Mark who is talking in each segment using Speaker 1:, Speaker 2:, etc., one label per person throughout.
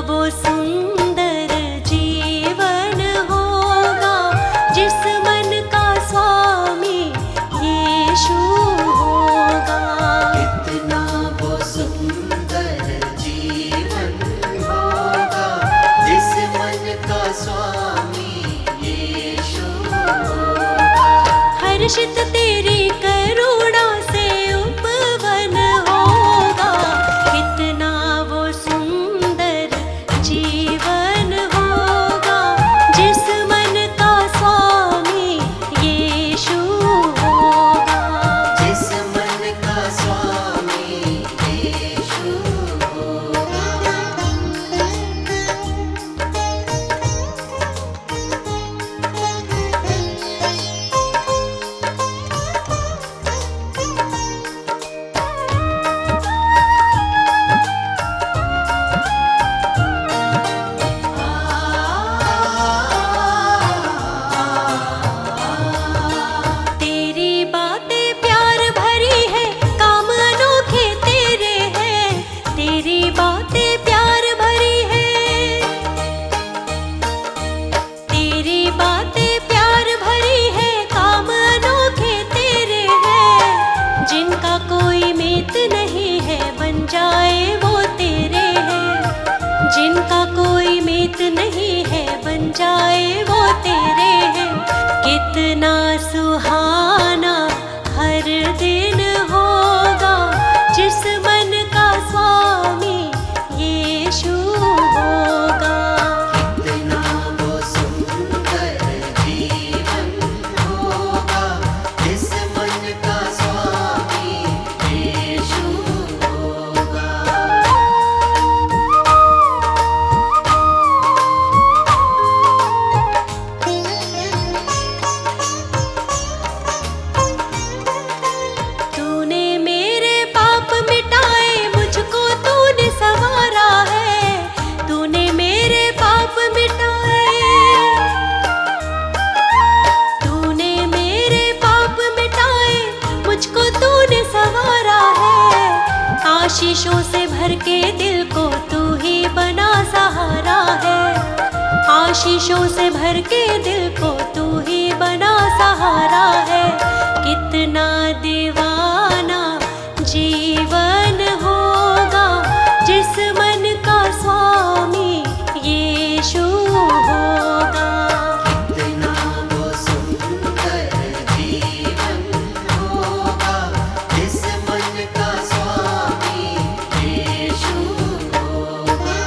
Speaker 1: वो सुंदर जीवन होगा जिस मन का स्वामी यीशु होगा।
Speaker 2: कितना वो सुंदर जीवन होगा जिस मन का स्वामी यीशु होगा।
Speaker 1: हर्षित तेरी करुणा से उपवन होगा। कितना वो सुंदर जीवन होगा जिस मन का स्वामी यीशु होगा।
Speaker 2: जिस मन का स्वामी यीशु होगा।
Speaker 1: तेरी बातें प्यार भरी है, काम अनोखे तेरे हैं। तेरी बातें प्यार भरी है, तेरी बातें प्यार भरी है, काम अनोखे तेरे हैं। जिनका कोई मीत नहीं है बन जाए वो तेरे हैं। जिनका कोई मीत नहीं है बन जाए वो तेरे हैं। कितना सुहाना हर दिन होगा जिस मन का स्वामी यीशु होगा।
Speaker 2: कितना वो सुंदर जीवन होगा जिस मन का स्वामी यीशु होगा।
Speaker 1: तूने मेरे पाप मिटाए, मुझको तूने संवारा है। तूने मेरे पाप मिटाए, तूने मेरे पाप मिटाए, मुझको तूने संवारा है। आशीषों से भर के दिल को तू ही बना सहारा है। आशीषों से भर के दिल को तू ही बना सहारा है। कितना दीवाना जीवन होगा जिस मन का स्वामी यीशु होगा।
Speaker 2: कितना वो सुंदर जीवन होगा जिस मन का स्वामी यीशु होगा।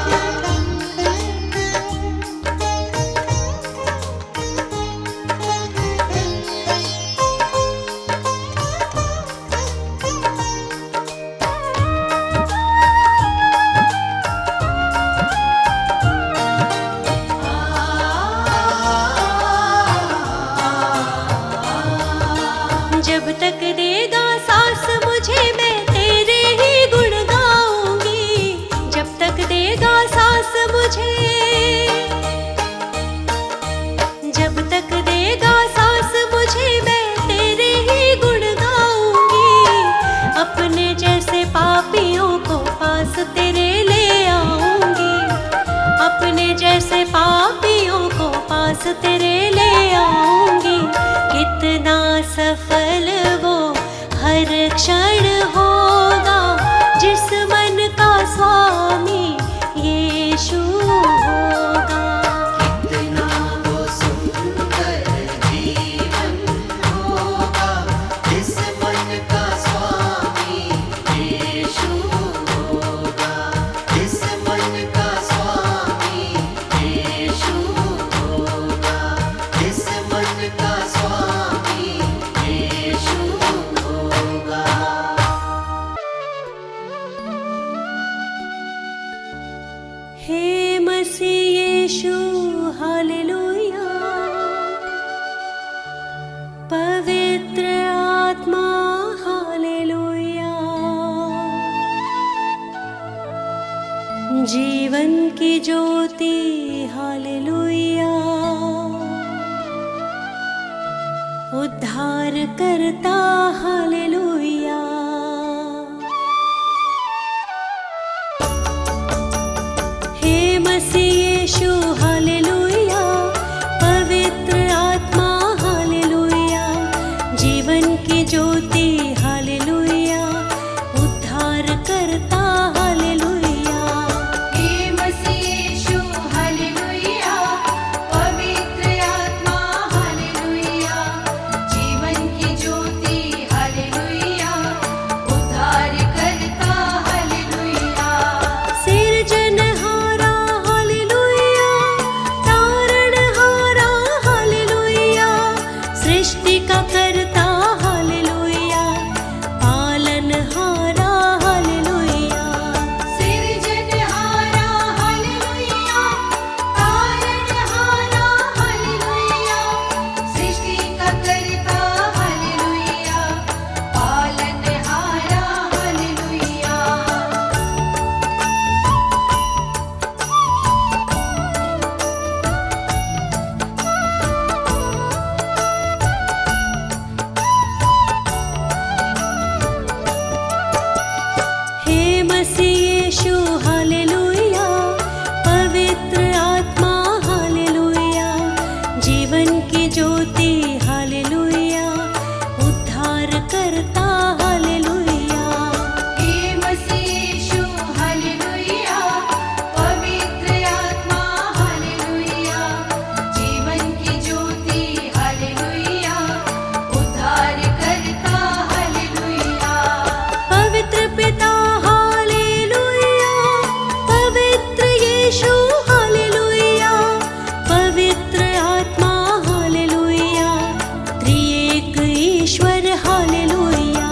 Speaker 1: जब तक देगा सांस मुझे मैं तेरे ही गुण गाऊंगी। जब तक देगा सांस मुझे, जब तक देगा सांस मुझे मैं तेरे ही गुण गाऊंगी। अपने जैसे पापियों को पास तेरे ले आऊंगी। अपने जैसे पापियों को पास तेरे ले आऊंगी। कितना सफल वो हर क्षण होगा जिस मन का स्वामी यीशु होगा।
Speaker 2: कितना वो सुंदर जीवन होगा जिस मन का स्वामी यीशु होगा। जिस मन का स्वामी यीशु होगा। जिस मन का स्वामी यीशु होगा।
Speaker 1: हे मसीह यीशु हालेलुया। पवित्र आत्मा हालेलुया। जीवन की ज्योति हालेलुया। उद्धार करता हालेलुया। हे मसीह यीशु हालेलुया, पवित्र आत्मा हालेलुया, जीवन की ज्योति हालेलुया, उद्धार करता हालेलुया।
Speaker 3: हे मसीह यीशु हालेलुया, पवित्र आत्मा हालेलुया, जीवन की ज्योति हालेलुया, उद्धार करता हालेलुया।
Speaker 1: पवित्र पिता हालेलुया, पवित्र यीशु हालेलुया, पवित्र आत्मा हालेलुया, त्रिएक ईश्वर हालेलुया।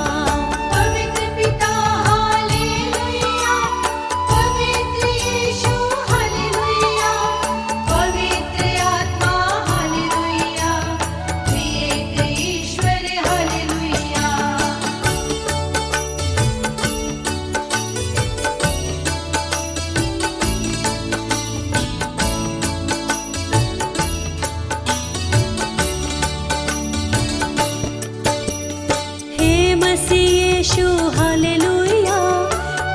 Speaker 3: पवित्र पिता हालेलुया, पवित्र यीशु हालेलुया, पवित्र आत्मा हालेलुया, त्रिएक ईश्वर हालेलुया।
Speaker 1: हे मसीह यीशु हालेलुया,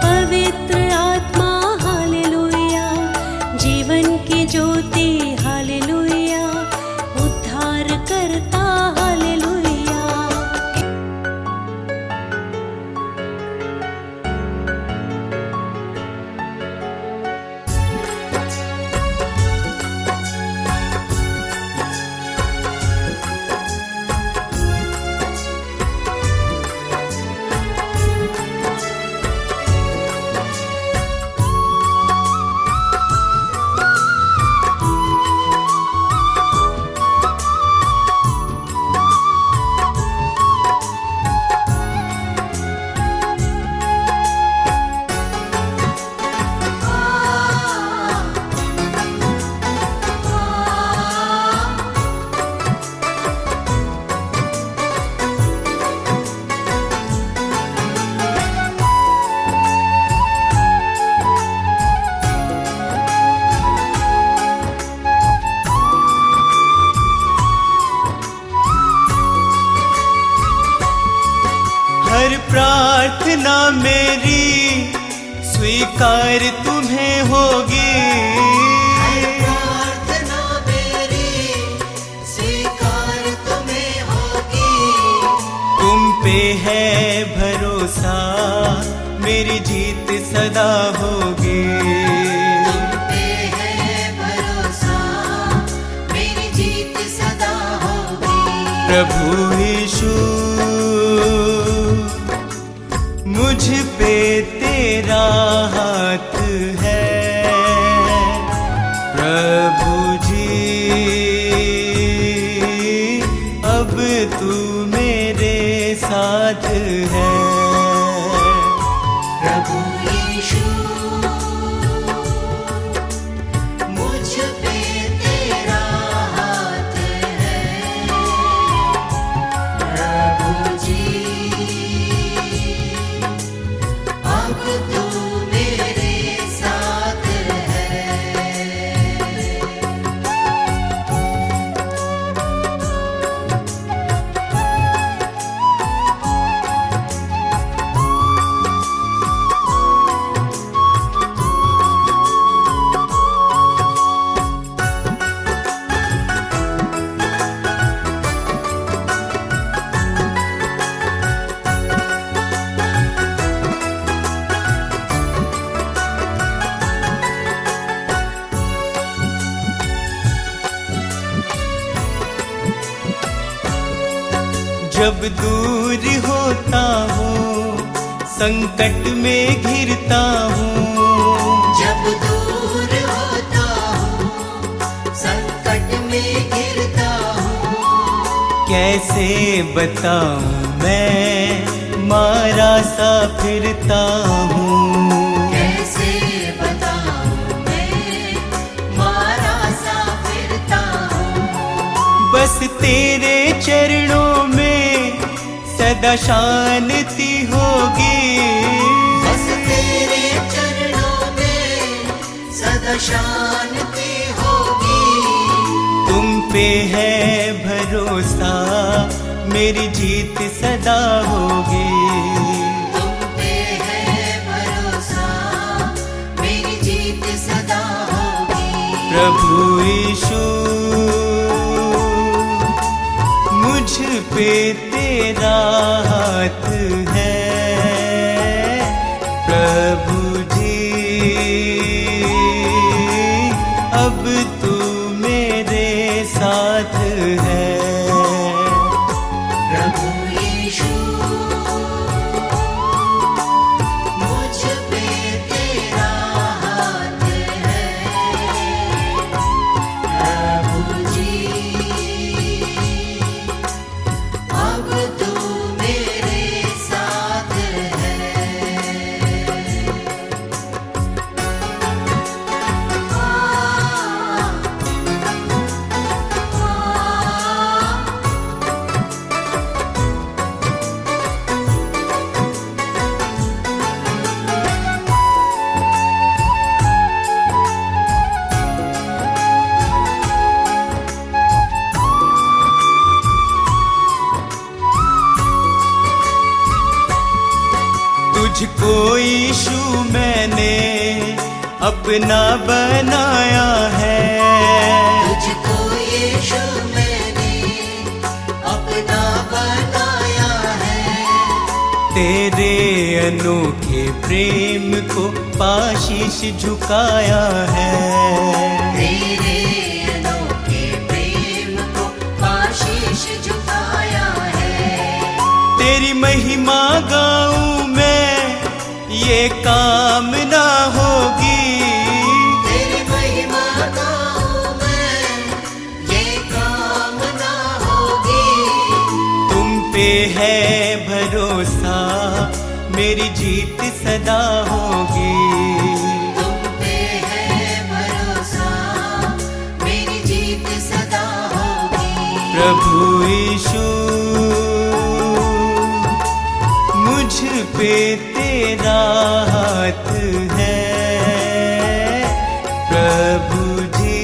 Speaker 1: पवित्र आत्मा हालेलुया, जीवन की ज्योति हालेलुया, उद्धार करता हालेलुया।
Speaker 2: हर प्रार्थना मेरी स्वीकार तुम्हें होगी, प्रार्थना मेरी स्वीकार तुम्हें होगी। तुम पे है भरोसा, मेरी जीत सदा होगी। तुम पे है भरोसा, मेरी जीत सदा होगी। प्रभु यीशु मुझ पे तेरा हाथ है, प्रभु जी अब तू मेरे साथ है। प्रभु यीशु मुझ पे तेरा हाथ है, प्रभु जी अब तू मेरे साथ है। जब दूर होता हूँ, संकट में घिरता हूँ, जब दूर होता हूँ, संकट में घिरता हूँ। कैसे बताऊँ मैं मारा सा फिरता हूँ, कैसे बताऊँ मैं मारा सा फिरता हूँ। बस तेरे चरणों में सदा शांति होगी, बस तेरे चरणों में सदा शांति होगी। तुम पे है भरोसा, मेरी जीत सदा होगी। तुम पे है भरोसा, प्रभु यीशु मुझ पे तेरा हाथ है। प्रभु जी अब तू मेरे साथ है।
Speaker 3: प्रभु यीशु मुझ पे तेरा हाथ है। प्रभु जी अब तू मेरे साथ है।
Speaker 2: तुझको यीशु मैंने अपना बनाया है।
Speaker 3: तुझको यीशु मैंने अपना बनाया है।
Speaker 2: तेरे अनोखे प्रेम को पाशीश झुकाया है।
Speaker 3: तेरे अनोखे प्रेम को आशीष झुकाया है।
Speaker 2: तेरी महिमा गाऊं मैं ये कामना होगी।
Speaker 3: तेरी महिमा गाऊं मैं ये कामना होगी।
Speaker 2: तुम पे है भरोसा मेरी जीत सदा होगी।
Speaker 3: तुम पे है भरोसा मेरी जीत सदा होगी।
Speaker 2: प्रभु यीशु मुझ पे तेरा हाथ है। प्रभु जी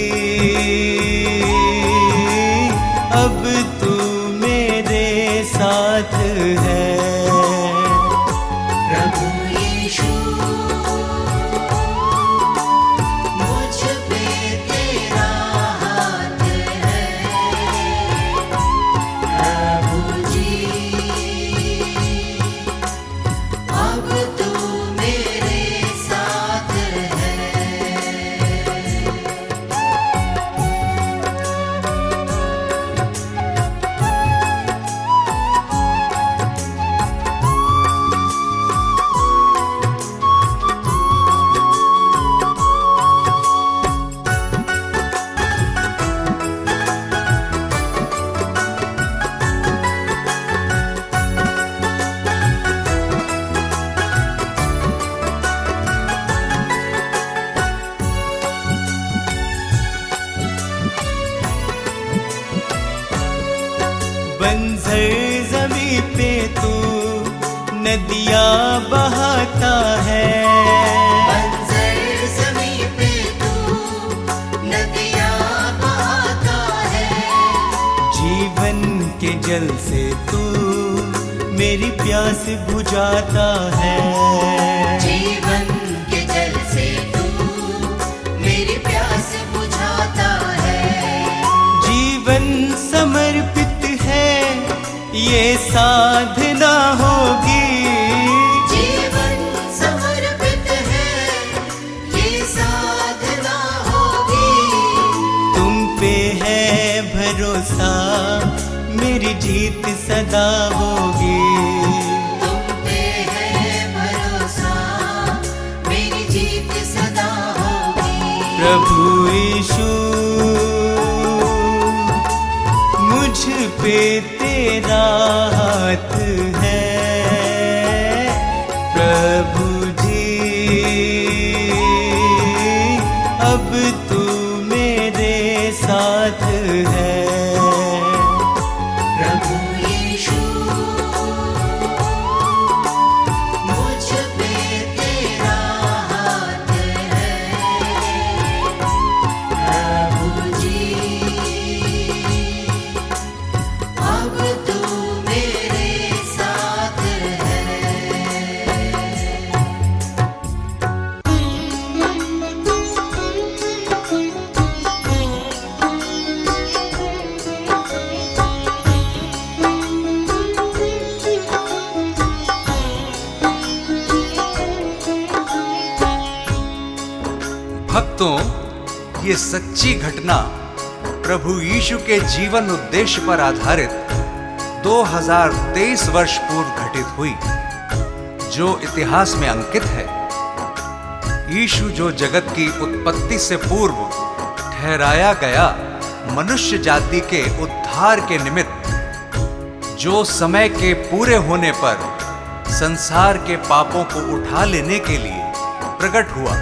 Speaker 2: अब तू मेरे साथ है।
Speaker 3: प्रभु यीशु मुझ पे तेरा हाथ है। प्रभु जी अब तू मेरे साथ है।
Speaker 2: बंजर जमी पे तू नदियाँ बहाता है।
Speaker 3: बंजर ज़मीं पे तू नदियाँ बहाता है।
Speaker 2: जीवन के जल से तू मेरी प्यास बुझाता है।
Speaker 3: जीवन के जल से तू मेरी प्यास बुझाता है।
Speaker 2: जीवन समर्पित है ये साधना होगी।
Speaker 3: जीवन समर्पित है ये साधना होगी।
Speaker 2: तुम पे है भरोसा मेरी जीत सदा होगी।
Speaker 3: तुम पे है भरोसा मेरी जीत सदा होगी।
Speaker 2: प्रभु यीशु मुझ पे तेरा हाथ है। प्रभु जी अब तू मेरे साथ है।
Speaker 3: प्रभु यीशु मुझ पे तेरा हाथ है। प्रभु जी अब तू मेरे साथ है।
Speaker 4: भक्तों, ये सच्ची घटना प्रभु यीशु के जीवन उद्देश्य पर आधारित 2023 वर्ष पूर्व घटित हुई, जो इतिहास में अंकित है। यीशु जो जगत की उत्पत्ति से पूर्व ठहराया गया मनुष्य जाति के उद्धार के निमित्त, जो समय के पूरे होने पर संसार के पापों को उठा लेने के लिए प्रकट हुआ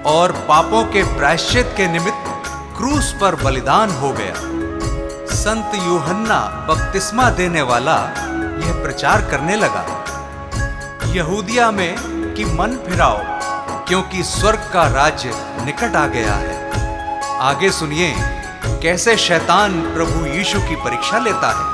Speaker 4: और पापों के प्रायश्चित के निमित्त क्रूस पर बलिदान हो गया। संत यूहन्ना बपतिस्मा देने वाला यह प्रचार करने लगा, यहूदिया में कि मन फिराओ, क्योंकि स्वर्ग का राज्य निकट आ गया है। आगे सुनिए कैसे शैतान प्रभु यीशु की परीक्षा लेता है।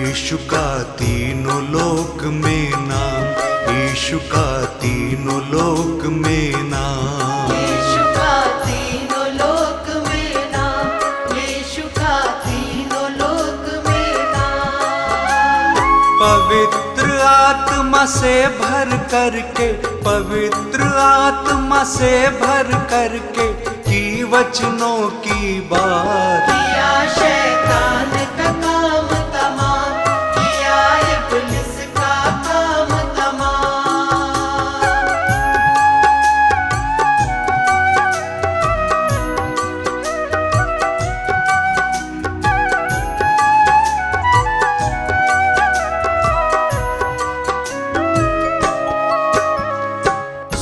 Speaker 2: यीशु का तीनों लोक में नाम, यीशु का तीनों लोक में नाम,
Speaker 3: यीशु का तीनों लोक में नाम, यीशु का तीनों लोक में नाम।
Speaker 2: पवित्र आत्मा से भर करके, पवित्र आत्मा से भर करके की वचनों की बात,
Speaker 3: किया शैतान का काम तमाम, किया इब्लिस का काम तमाम।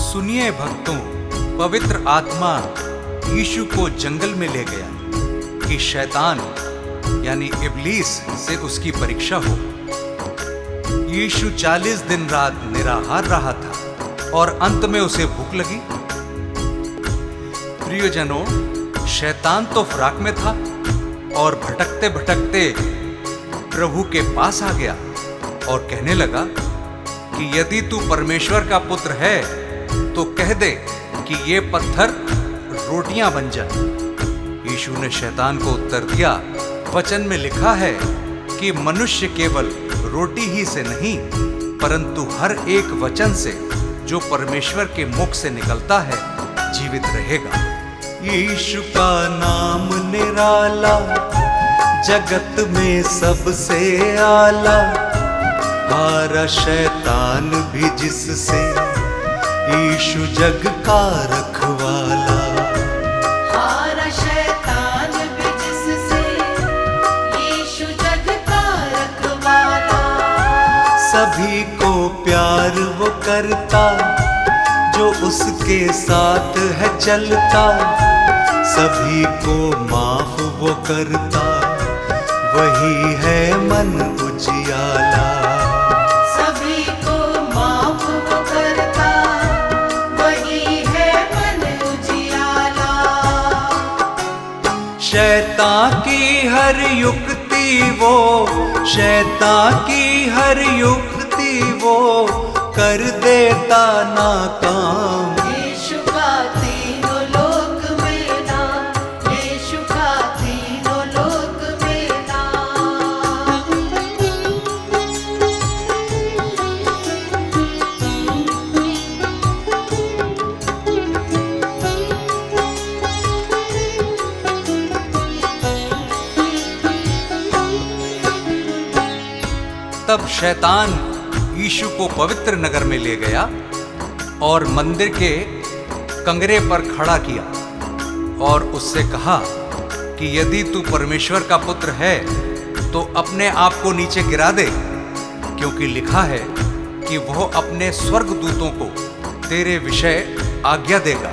Speaker 4: सुनिए भक्तों, पवित्र आत्मा यीशु को जंगल में ले गया कि शैतान यानी इब्लीस से उसकी परीक्षा हो। यीशु 40 दिन रात निराहार रहा था और अंत में उसे भूख लगी। प्रियजनों, शैतान तो फराक में था और भटकते भटकते प्रभु के पास आ गया और कहने लगा कि यदि तू परमेश्वर का पुत्र है तो कह दे कि ये पत्थर रोटियां बन जाए। यीशु ने शैतान को उत्तर दिया, वचन में लिखा है कि मनुष्य केवल रोटी ही से नहीं परंतु हर एक वचन से जो परमेश्वर के मुख से निकलता है जीवित रहेगा।
Speaker 2: यीशु का नाम निराला, जगत में सबसे आला, हारा शैतान भी जिससे, यीशु जग का रखवाला।
Speaker 3: हारा शैतान भी जिससे, यीशु जग का रखवाला।
Speaker 2: सभी को प्यार वो करता जो उसके साथ है चलता, सभी को माफ वो करता वही है मन उजियाला।
Speaker 3: सभी को माफ वो करता, वही है मन उजियाला।
Speaker 2: शैतान की हर युक्ति वो, शैतान की हर युक्ति वो कर देता नाकाम।
Speaker 3: यीशु का तीनों लोक में नाम, यीशु का तीनों लोक में नाम।
Speaker 4: तब शैतान यीशु को पवित्र नगर में ले गया और मंदिर के कंगरे पर खड़ा किया और उससे कहा कि यदि तू परमेश्वर का पुत्र है तो अपने आप को नीचे गिरा दे, क्योंकि लिखा है कि वह अपने स्वर्गदूतों को तेरे विषय आज्ञा देगा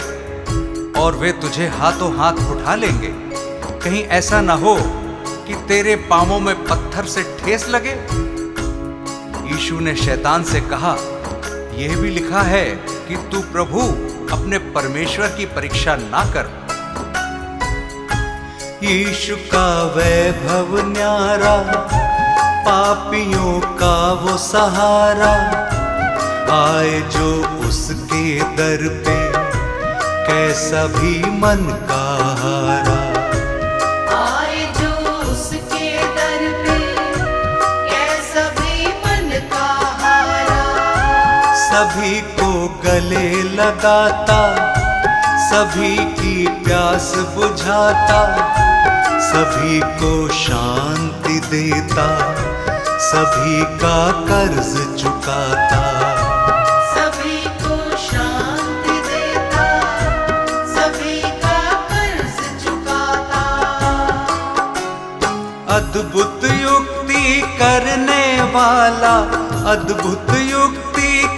Speaker 4: और वे तुझे हाथों हाथ उठा लेंगे, कहीं ऐसा ना हो कि तेरे पांवों में पत्थर से ठेस लगे। यीशु ने शैतान से कहा, यह भी लिखा है कि तू प्रभु अपने परमेश्वर की परीक्षा ना कर।
Speaker 2: यीशु का वैभव न्यारा, पापियों का वो सहारा, आए जो उसके दर पे कैसा भी मन का हारा।
Speaker 3: आए जो उसके दर पे, कैसा भी मन का हारा।
Speaker 2: सभी को गले लगाता, सभी की प्यास बुझाता, सभी को शांति देता, सभी का कर्ज चुकाता।
Speaker 3: सभी को शांति देता, सभी का कर्ज चुकाता।
Speaker 2: अद्भुत युक्ति करने वाला, अद्भुत युक्ति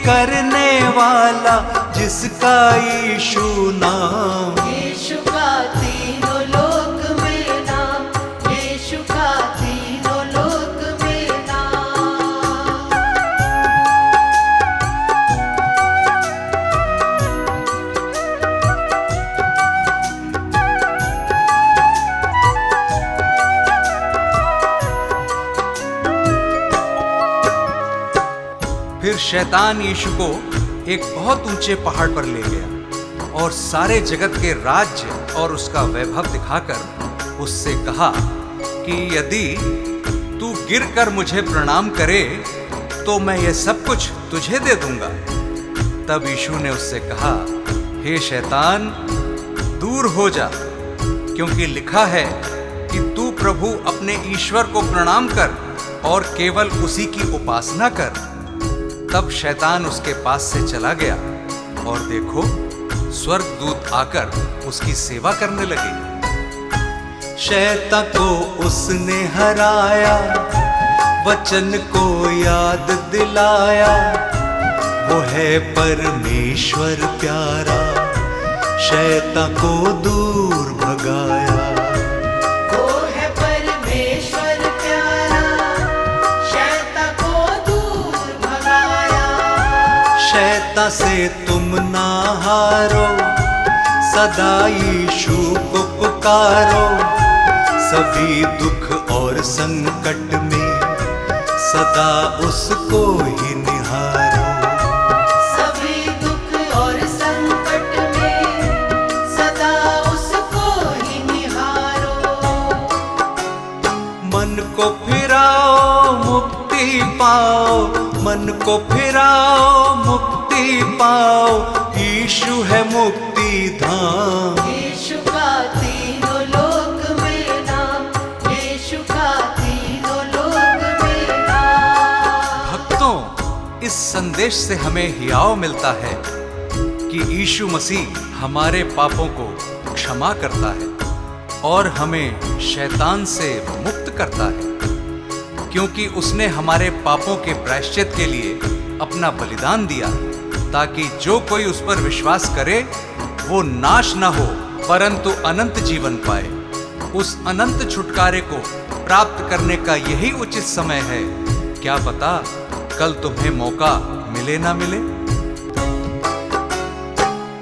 Speaker 2: करने वाला, जिसका यीशु नाम।
Speaker 3: यीशु का तीनों लोक में नाम, यीशु का तीनों लोक में नाम।
Speaker 4: फिर शैतान यीशु को एक बहुत ऊंचे पहाड़ पर ले गया और सारे जगत के राज्य और उसका वैभव दिखाकर उससे कहा कि यदि तू गिरकर मुझे प्रणाम करे तो मैं यह सब कुछ तुझे दे दूंगा। तब यीशु ने उससे कहा, हे शैतान, दूर हो जा, क्योंकि लिखा है कि तू प्रभु अपने ईश्वर को प्रणाम कर और केवल उसी की उपासना कर। तब शैतान उसके पास से चला गया और देखो, स्वर्गदूत आकर उसकी सेवा करने लगे।
Speaker 2: शैतान को उसने हराया, वचन को याद दिलाया, वो है परमेश्वर प्यारा, शैतान को दूर भगाया।
Speaker 3: वो है परमेश्वर प्यारा, शैतान को दूर भगाया।
Speaker 2: शैतान से तुम ना हारो, सदा यीशु को पुकारो, सभी दुख और संकट में सदा उसको ही निहारो।
Speaker 3: सभी दुख और संकट में सदा उसको ही निहारो।
Speaker 2: मन को फिराओ मुक्ति पाओ, मन को फिराओ मुक्ति पाओ, यीशु है मुक्ति धाम।
Speaker 3: यीशु का तीनों लोक में नाम, यीशु का तीनों लोक में नाम।
Speaker 4: भक्तों, इस संदेश से हमें हियाव मिलता है कि यीशु मसीह हमारे पापों को क्षमा करता है और हमें शैतान से मुक्त करता है, क्योंकि उसने हमारे पापों के प्रायश्चित के लिए अपना बलिदान दिया, ताकि जो कोई उस पर विश्वास करे वो नाश न हो परंतु अनंत जीवन पाए। उस अनंत छुटकारे को प्राप्त करने का यही उचित समय है। क्या पता कल तुम्हें मौका मिले ना मिले।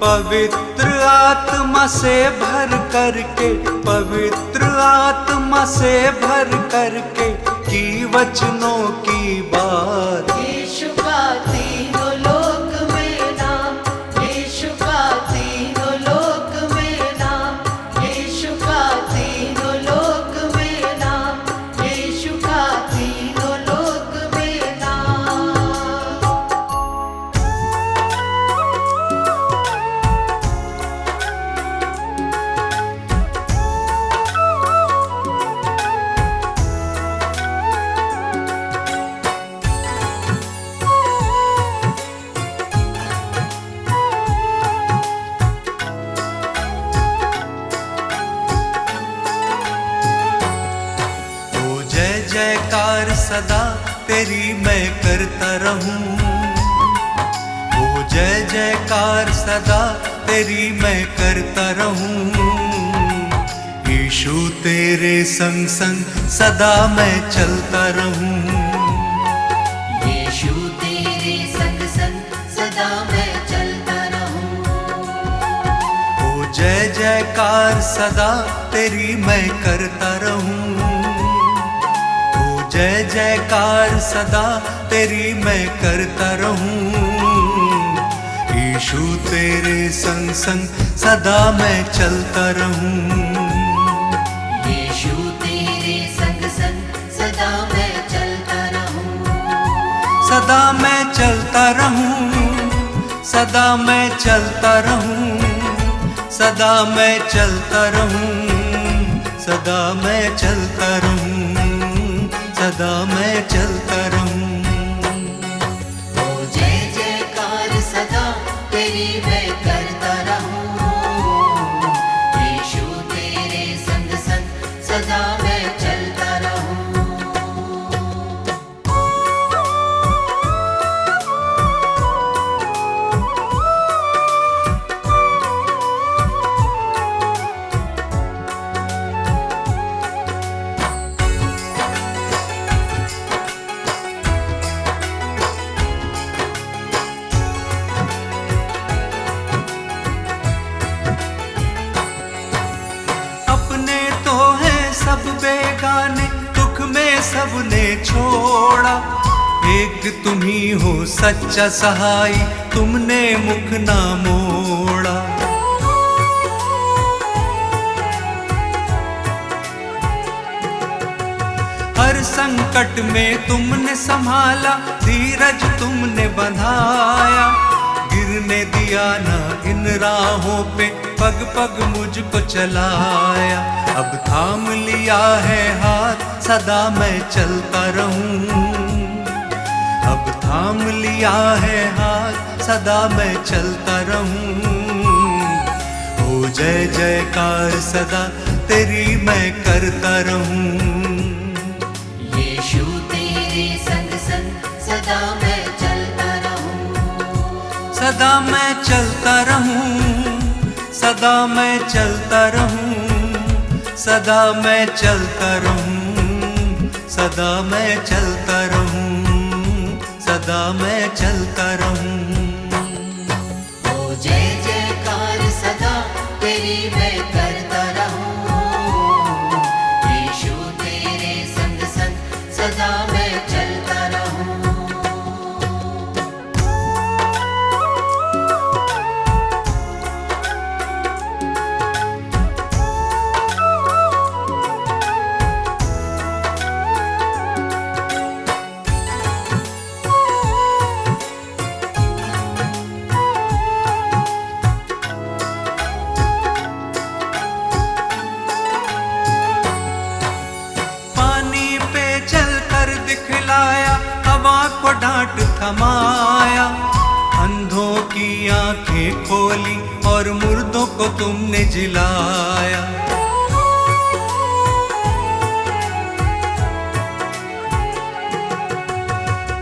Speaker 2: पवित्र आत्मा से भर करके, पवित्र आत्मा से भर करके की वचनों की बात।
Speaker 3: यीशु का तीनों लोक में नाम, यीशु का तीनों लोक में नाम, यीशु का तीनों लोक में नाम, यीशु का तीनों लोक में नाम।
Speaker 2: जयकार सदा तेरी मैं करता रहूं, ओ जय जयकार सदा तेरी मैं करता रहूं। यीशु तेरे संग संग सदा मैं चलता रहूं।
Speaker 3: यीशु तेरे संग संग सदा मैं चलता रहूं।
Speaker 2: ओ जय जयकार सदा तेरी मैं करता रहूं। जय जयकार सदा तेरी मैं करता रहूं। यीशु तेरे संग संग सदा मैं चलता रहूं।
Speaker 3: यीशु तेरे संग संग सदा मैं चलता रहूं।
Speaker 2: सदा मैं चलता रहूं। सदा मैं चलता रहूं, सदा मैं चलता रहूं, सदा मैं चलता रहूं, सदा मैं चलता रहूं।
Speaker 3: ओ जय जयकार सदा तेरी मैं करता रहूं, यीशु तेरे संग संग सदा मैं चलता रहूं।
Speaker 2: अपने तो हैं सब बेगाने, दुख में सबने छोड़ा, एक तुम ही हो सच्चा सहाय, तुमने मुख ना मोड़ा। हर संकट में तुमने संभाला, धीरज तुमने बंधाया, गिरने दिया ना इन राहों पे, पग पग मुझको चलाया। अब थाम लिया है हाथ, सदा मैं चलता रहूं, अब थाम लिया है हाथ, सदा मैं चलता रहूं। ओ जय जयकार सदा तेरी मैं करता रहूं,
Speaker 3: यीशु तेरे संग संग सदा मैं चलता रहूं।
Speaker 2: सदा मैं चलता रहूं, सदा मैं चलता रहूं, सदा मैं चलता रहूं, सदा मैं चलता रहूं, सदा मैं चलता रहूं।
Speaker 3: ओ जय जयकार सदा तेरी मैं करता रहूं, यीशु तेरे संग संग सदा मैं चलता रहूं।
Speaker 2: हवा को डांट थमाया, अंधों की आंखें खोली और मुर्दों को तुमने जिलाया।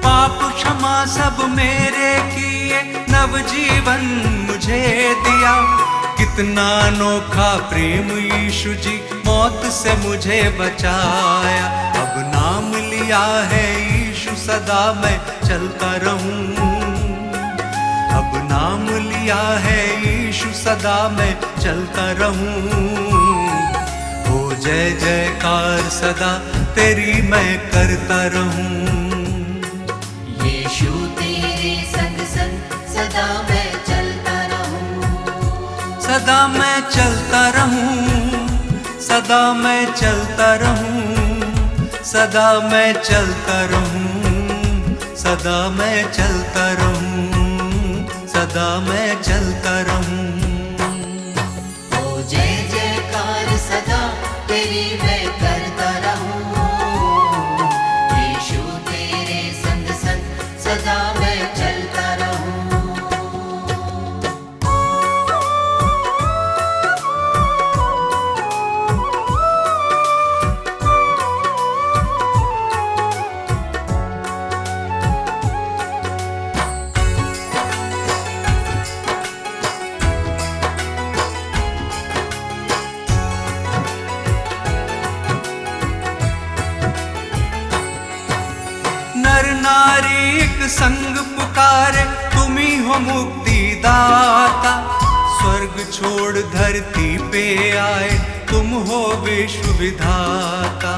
Speaker 2: पाप क्षमा सब मेरे किए, नवजीवन मुझे दिया, कितना अनोखा प्रेम यीशु जी, मौत से मुझे बचाया। अब नाम लिया है यीशु, सदा मैं चलता रहूं, अब नाम लिया है यीशु, सदा मैं चलता रहूं। ओ जय जयकार सदा तेरी मैं करता रहूं,
Speaker 3: यीशु तेरे संग संग सदा मैं चलता रहूं।
Speaker 2: सदा मैं चलता रहूं, सदा मैं चलता रहूं, सदा मैं चलता रहूं, सदा मैं चलता रहूं, सदा मैं चलता रहूं।
Speaker 3: ओ जय जयकार सदा तेरी मैं करता रहूं, यीशु तेरे संग संग सदा मैं चलता रहूं।
Speaker 2: नर नारी एक संग पुकारे, तुम ही हो मुक्ति दाता, स्वर्ग छोड़ धरती पे आए, तुम हो विश्व विधाता।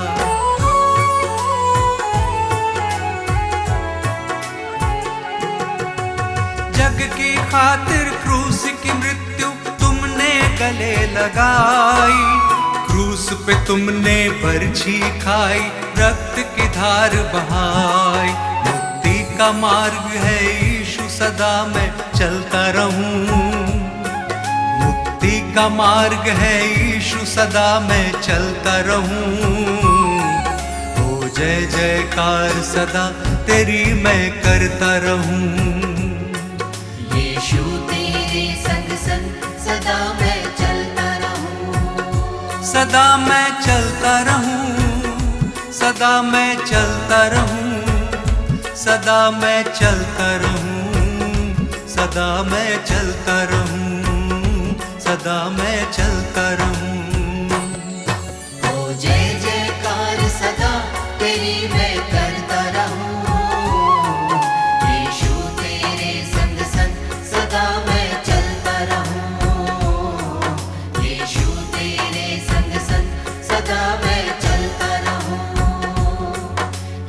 Speaker 2: जग की खातिर क्रूस की मृत्यु तुमने गले लगाई, क्रूस पे तुमने बरछी खाई, रक्त की धार बहाई। मुक्ति का मार्ग है यीशु, सदा मैं चलता रहूं। मुक्ति का मार्ग है यीशु, सदा मैं चलता रहूं। ओ जय जयकार सदा तेरी मैं करता रहूं।
Speaker 3: यीशु तेरे संग संग सदा मैं चलता रहूं।
Speaker 2: सदा मैं चलता रहूं, सदा मैं चलता रहूं, सदा मैं चलता रहूं, सदा मैं चलता रहूं, सदा मैं चलता रहूं।
Speaker 3: ओ जय जयकार सदा तेरी मैं करता रहूं। यीशु तेरे संग संग सदा मैं चलता रहूं। यीशु तेरे संग संग सदा मैं चलता रहूं।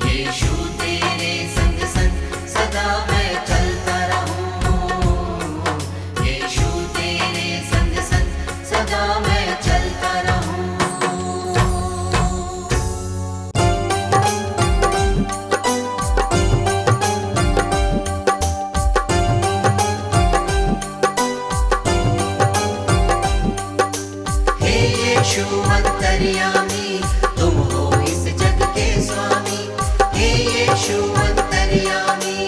Speaker 3: यीशु तेरे संग संग सदा मैं चलता रहूं। यीशु तेरे संग संग सदा मैं चलता रहूं। हे यीशु अंतर्यामी, तुम हो इस जग के स्वामी। हे यीशु अंतर्यामी,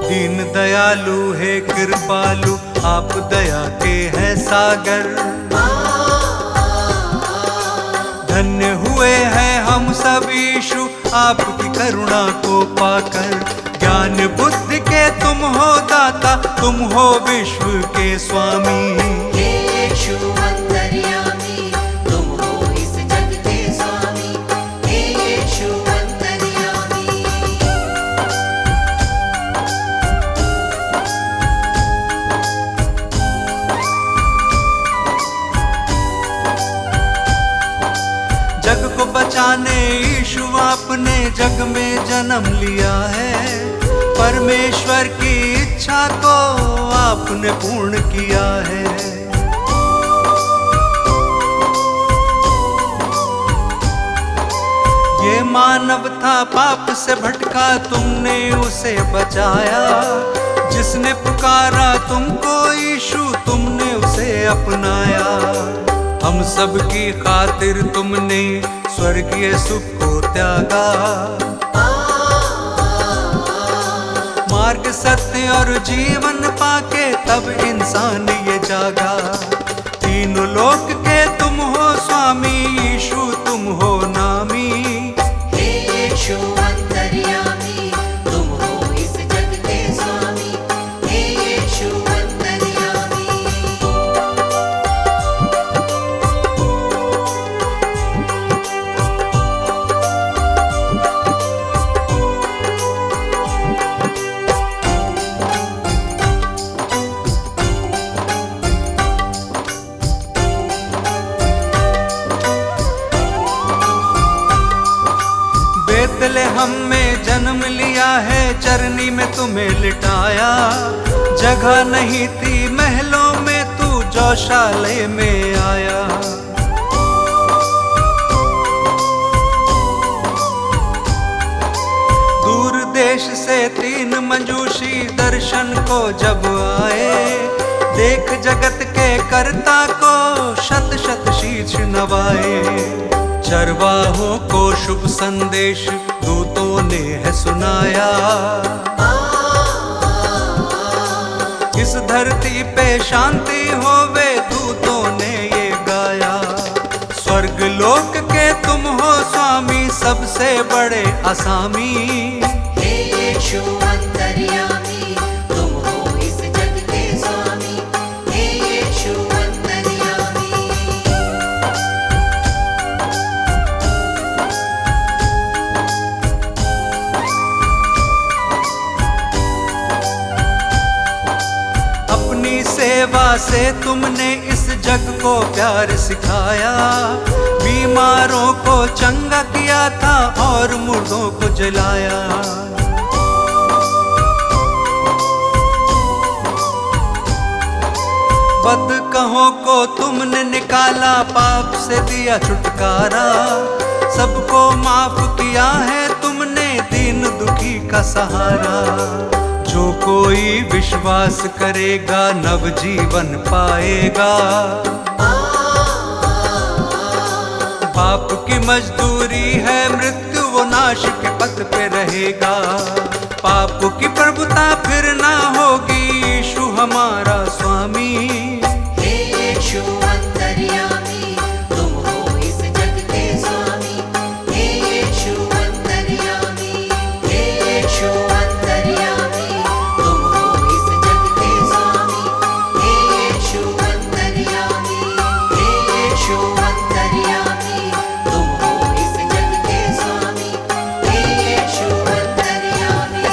Speaker 2: दीन दयालु है कृपालु, आप दया के हैं सागर। धन्य हुए हैं हम सब यीशु, आपकी करुणा को पाकर। ज्ञान बुद्धि के तुम हो दाता, तुम हो विश्व के स्वामी।
Speaker 3: हे यीशु अंतर्यामी, तुम हो इस जग के स्वामी। हे यीशु अंतर्यामी,
Speaker 2: जग को बचाने यीशु आपने जग में जन्म लिया है। परमेश्वर की इच्छा को आपने पूर्ण किया है। ये मानव था पाप से भटका, तुमने उसे बचाया। जिसने पुकारा तुमको यीशु, तुमने उसे अपनाया। हम सब की खातिर तुमने स्वर्गीय सुख को त्यागा। मार्ग सत्य और जीवन पाके तब इंसान ये जागा। तीनों लोक के तुम हो स्वामी, यीशु तुम हो नामी।
Speaker 3: हे यीशु अंतर्यामी, तुम हो इस जग के स्वामी। हे यीशु अंतर्यामी,
Speaker 2: बेतलेहम में जन्म लिया है, चरनी में तुम्हें लिटाया। जगह नहीं थी महलों में, तू गौशाले में आया। दूर देश से 3 मंजूषी दर्शन को जब आए। देख जगत के कर्ता को शत शत शीश नवाए। चरवाहों को शुभ संदेश दूतों ने है सुनाया। इस धरती पे शांति होवे, दूतों ने ये गाया। स्वर्ग लोक के तुम हो स्वामी, सबसे बड़े असामी।
Speaker 3: हे यीशु अंतर्यामी, तुम हो इस जग के स्वामी। हे यीशु अंतर्यामी,
Speaker 2: अपनी सेवा से तुमने इस जग को प्यार सिखाया। बीमारों को चंगा किया था और मुर्दों को जलाया। बदकहों को तुमने निकाला, पाप से दिया छुटकारा। सबको माफ किया है तुमने, सहारा। जो कोई विश्वास करेगा नव जीवन पाएगा। पाप की मजदूरी है मृत्यु, वो नाश के पथ पे रहेगा। पाप की प्रभुता फिर ना होगी, यीशु हमारा स्वामी।
Speaker 3: हे यीशु अंतर्यामी, तुम हो इस जग के स्वामी। हे यीशु अंतर्यामी, हे यीशु अंतर्यामी, तुम हो इस जग के स्वामी। हे यीशु अंतर्यामी, हे यीशु अंतर्यामी, तुम हो इस जग के स्वामी। हे यीशु अंतर्यामी।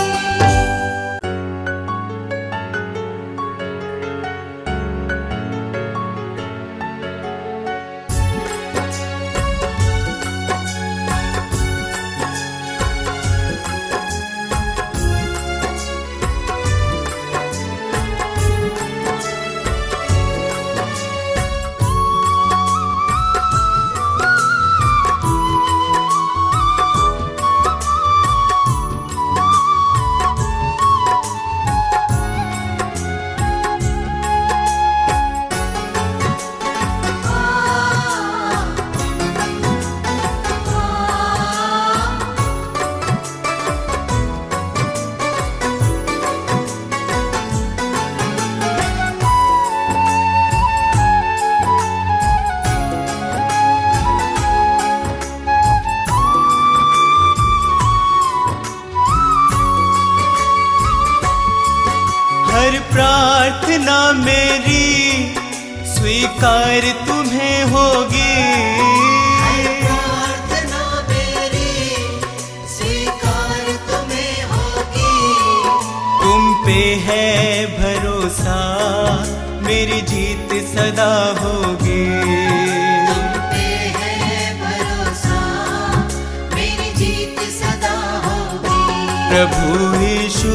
Speaker 5: हर प्रार्थना मेरी स्वीकार तुम्हें होगी।
Speaker 3: प्रार्थना मेरी स्वीकार तुम्हें होगी।
Speaker 5: तुम पे है भरोसा, मेरी जीत सदा होगी।
Speaker 3: तुम पे है भरोसा, मेरी जीत सदा होगी।
Speaker 5: प्रभु यीशु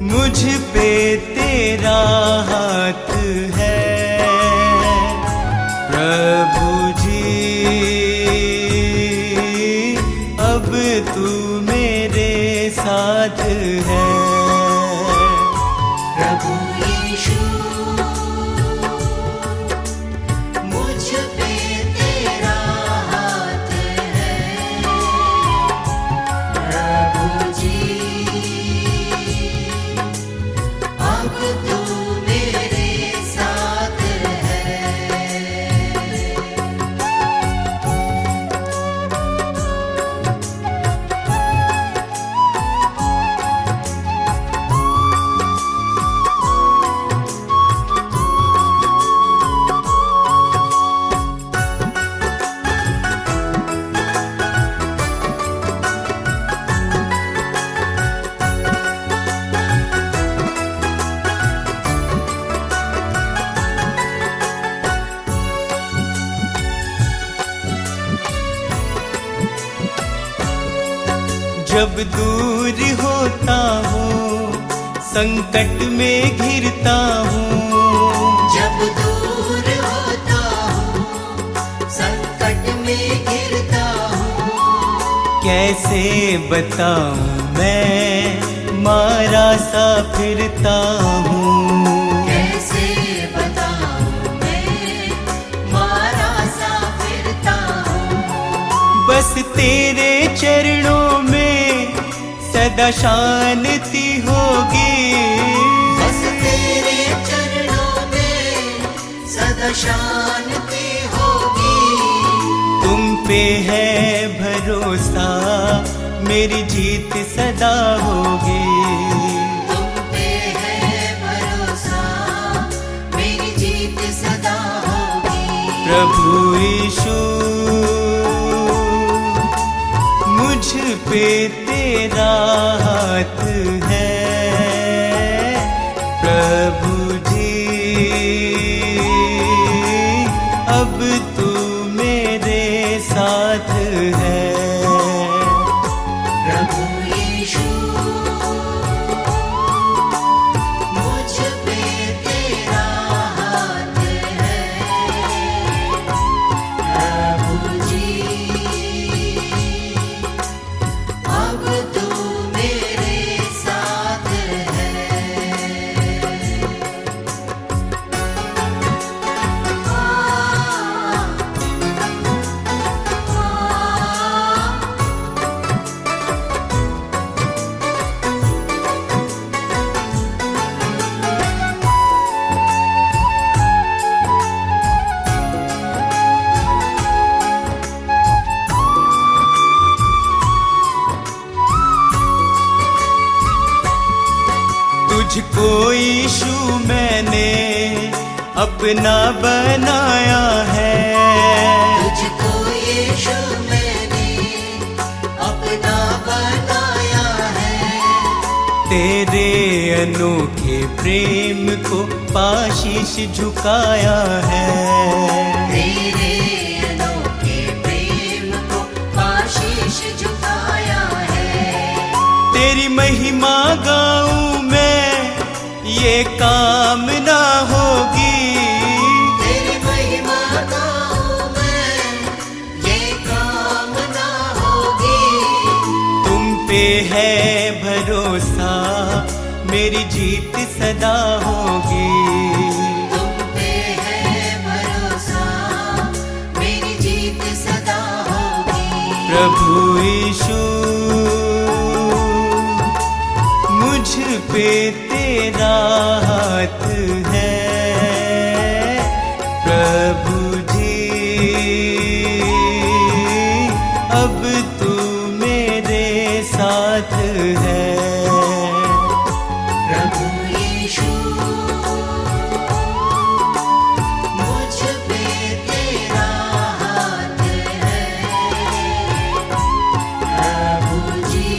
Speaker 5: मुझ पे तेरा हाथ है। प्रभु जी अब तू मेरे साथ है।
Speaker 3: प्रभु यीशु मुझ पे तेरा हाथ है। प्रभु जी अब तू मेरे साथ है।
Speaker 5: जब दूर होता हूँ, संकट में घिरता हूँ।
Speaker 3: जब दूर होता हूँ, संकट में घिरता हूँ।
Speaker 5: कैसे बताऊँ मैं मारा सा फिरता हूँ।
Speaker 3: कैसे बताऊँ मैं मारा सा फिरता हूँ।
Speaker 5: बस तेरे चरणों में सदा शांति होगी।
Speaker 3: बस तेरे चरणों में सदा शांति होगी।
Speaker 5: तुम पे है भरोसा, मेरी जीत सदा होगी।
Speaker 3: तुम पे है भरोसा, मेरी जीत सदा होगी।
Speaker 5: प्रभु यीशु मुझ पे तेरा हाथ है। प्रभु जी अब तू मेरे साथ है।
Speaker 3: प्रभु यीशु मुझ पे तेरा हाथ है। प्रभु जी
Speaker 5: तुझको यीशु मैंने अपना बनाया है।
Speaker 3: तुझको यीशु मैंने अपना बनाया है।
Speaker 5: तेरे अनोखे प्रेम को पाशीश झुकाया है।
Speaker 3: तेरे अनोखे प्रेम को आशीष झुकाया है।
Speaker 5: तेरी महिमा गाऊं मैं, ये कामना होगी।
Speaker 3: तेरी महिमा गाऊं मैं, ये कामना होगी।
Speaker 5: तुम पे है भरोसा, मेरी जीत सदा होगी।
Speaker 3: तुम पे है भरोसा, मेरी जीत सदा होगी।
Speaker 5: प्रभु यीशु मुझ पे तेरा हाथ है। प्रभु जी अब तू मेरे साथ है।
Speaker 3: प्रभु यीशु मुझ पे तेरा हाथ है। प्रभु जी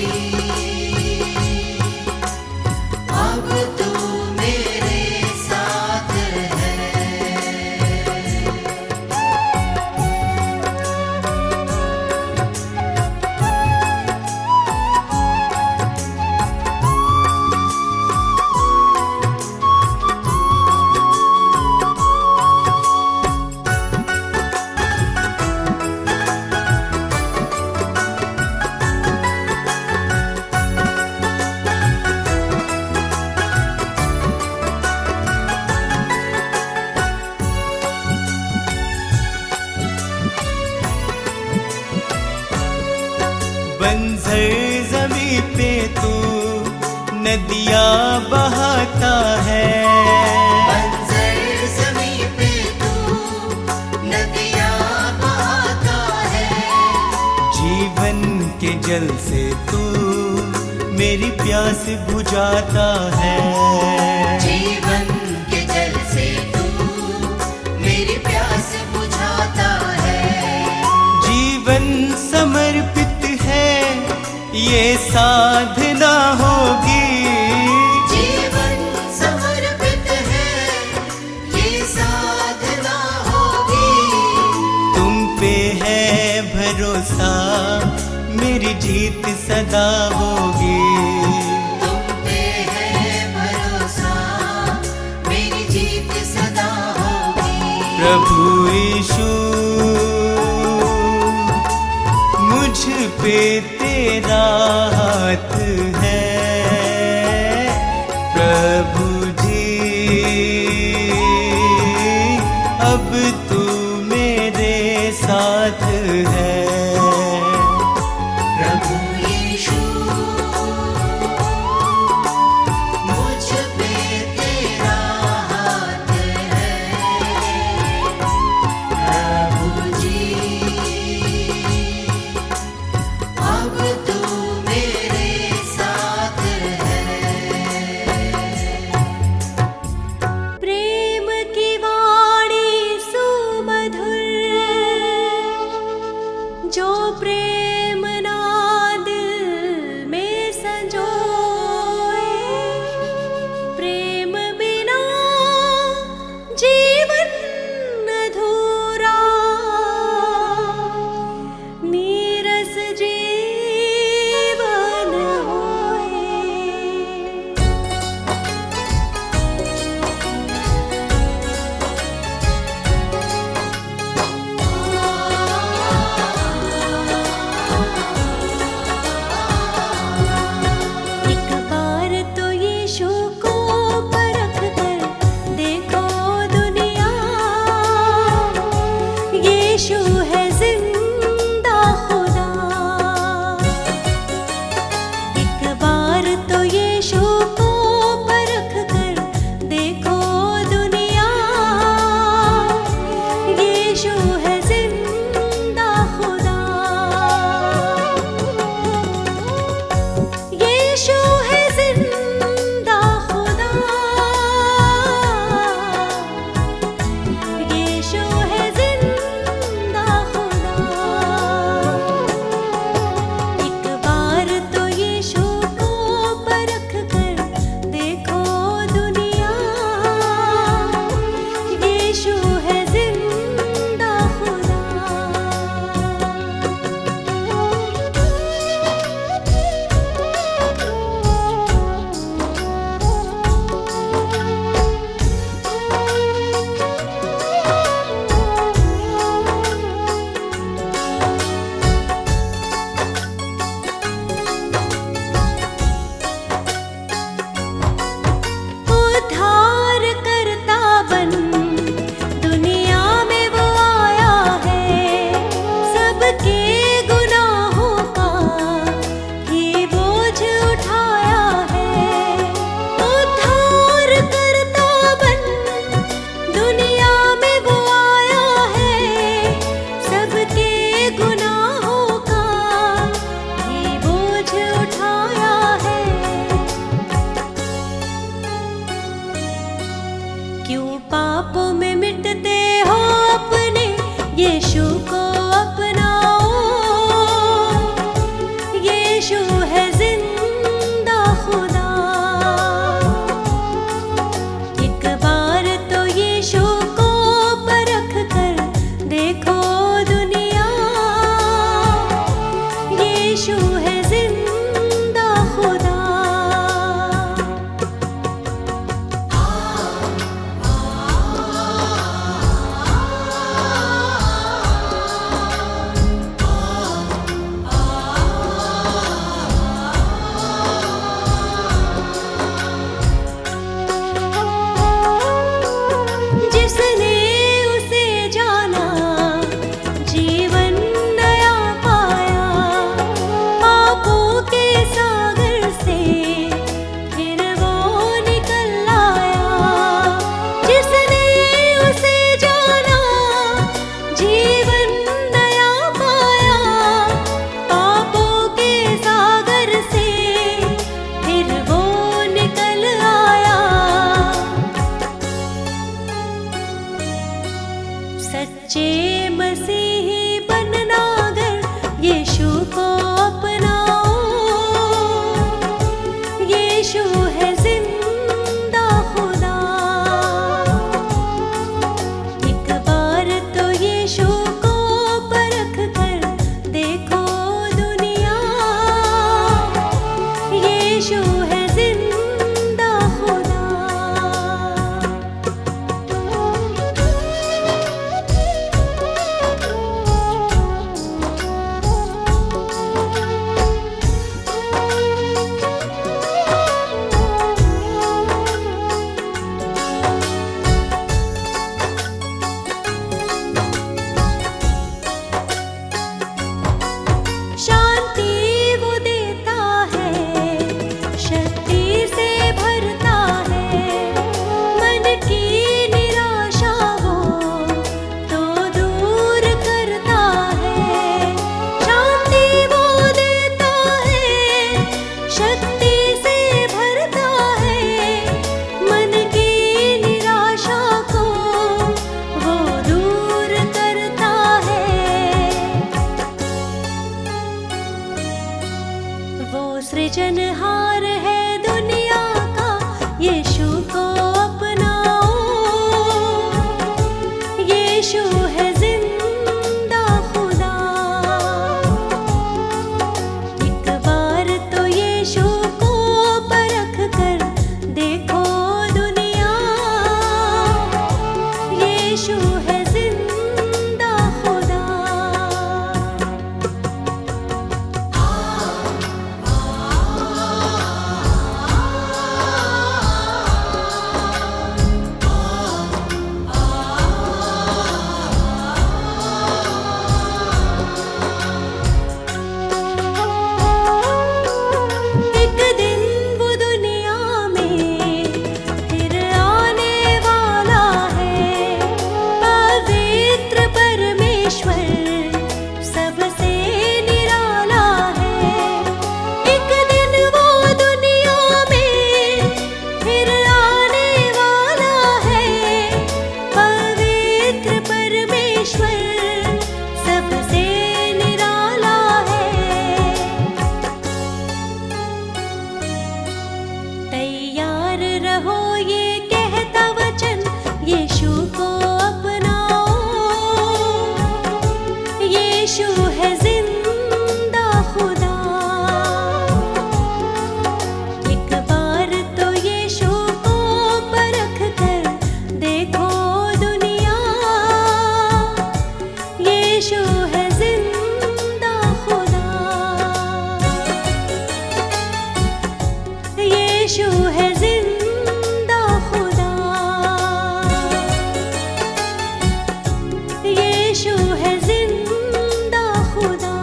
Speaker 3: अब तू मेरे साथ है।
Speaker 5: बंजर जमी पे तू नदियाँ बहाता है।
Speaker 3: बंजर ज़मीं पे तू नदियाँ बहाता है।
Speaker 5: जीवन के जल से तू मेरी प्यास बुझाता है।
Speaker 3: जीवन के जल से तू मेरी प्यास बुझाता है।
Speaker 5: जीवन समर्पित है, ये साधना होगी।
Speaker 3: जीवन समर्पित है, ये साधना होगी।
Speaker 5: तुम पे है भरोसा, मेरी जीत सदा होगी।
Speaker 3: तुम पे है भरोसा, मेरी जीत सदा होगी।
Speaker 5: प्रभु यीशु मुझ पे तेरा हाथ है। प्रभु जी अब तू मेरे साथ है।
Speaker 3: प्रभु यीशु मुझ पे तेरा हाथ है। प्रभु जी अब तू मेरे साथ है।
Speaker 1: प्रेम की वाणी सुमधुर, जो प्रेम ना दिल में संजोए। प्रेम बिना जीवन अधूरा, नीरस जीवन होए। एक बार तो यीशु को परख कर देखो दुनिया, यीशु है जिंदा खुदा। यीशु है जिंदा खुदा। जिसने उसे जाना जीवन नया पाया, पापों के सागर से फिर वो निकल आया। जिसने उसे जाना जीवन नया पाया, पापों के सागर से फिर वो निकल आया। सच्चे मसीही बनना अगर यीशु को अपनाओ, यीशु है जिंदा खुदा। एक बार तो यीशु को परख कर देखो दुनिया, यीशु है जिंदा खुदा। शांति वो देता है, शक्ति से भरता है, मन की निराशा वो तो दूर करता है। शांति वो देता है, शक्ति से भरता है, मन की निराशा को वो दूर करता है। वो सृजनहार है दुनिया का, यीशु को अपनाओ, यीशु है जिंदा खुदा। एक बार तो यीशु को परख कर देखो दुनिया, यीशु है जिंदा खुदा। एक दिन वो दुनिया में फिर आने वाला है, पवित्र परमेश्वर सबसे निराला है। एक दिन वो दुनिया में फिर आने वाला है, पवित्र परमेश्वर सबसे निराला है। तैयार रहो ये कहता वचन, यीशु को अपनाओ, यीशु है जिंदा खुदा। एक बार तो यीशु को परख कर देखो दुनिया, यीशु है जिंदा खुदा। यीशु है जिंदा खुदा। यीशु है जिंदा खुदा।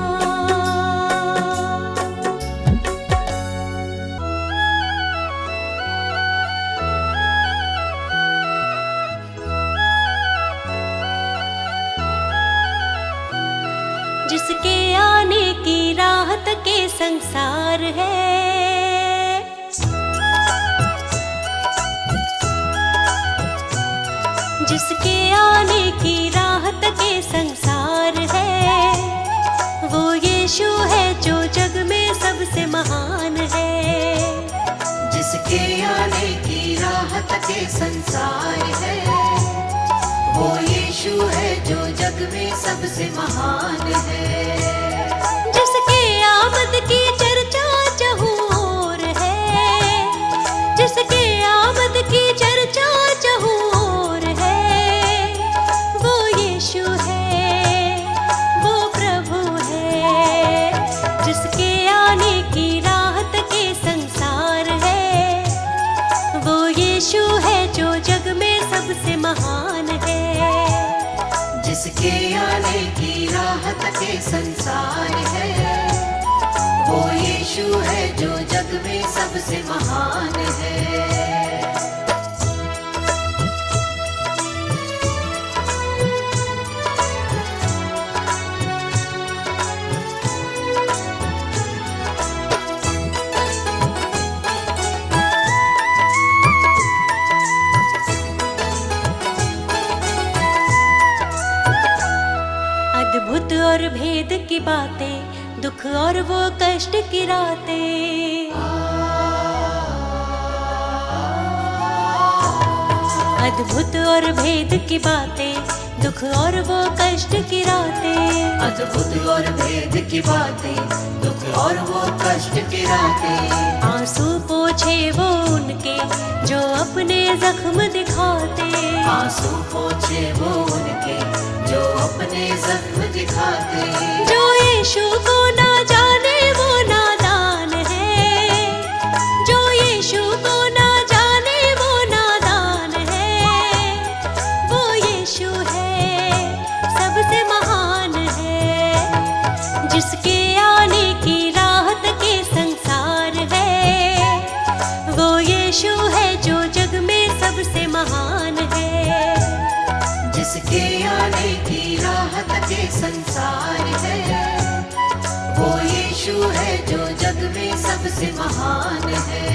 Speaker 1: जिसके आने की राहत के संसार है, जिसके आने की राहत के संसार है, वो यीशु है जो जग में सबसे महान है।
Speaker 3: जिसके आने की राहत के संसार है, वो यीशु है जो जग में सबसे महान है।
Speaker 1: जिसके आमद
Speaker 3: के संसार है। वो यीशु है जो जग में सबसे महान है।
Speaker 1: अद्भुत और भेद की बातें, दुख और वो कष्ट की रातें। अद्भुत और भेद की बातें, दुख और वो कष्ट की रातें।
Speaker 3: अद्भुत और भेद की बातें, दुख और वो कष्ट की रातें।
Speaker 1: आंसू पोछे वो उनके जो अपने जख्म दिखाते।
Speaker 3: आंसू पोछे वो उनके जो अपने जख्म दिखाते।
Speaker 1: जो यीशु को ना जाने वो नादान है। जो यीशु को ना जाने वो नादान है। वो यीशु है सबसे महान है। जिसके आने की राहत के संसार है। वो यीशु है जो जग में सबसे महान है।
Speaker 3: जिसके आने की राहत के संसार है। वो यीशु है जो जग में सबसे महान है।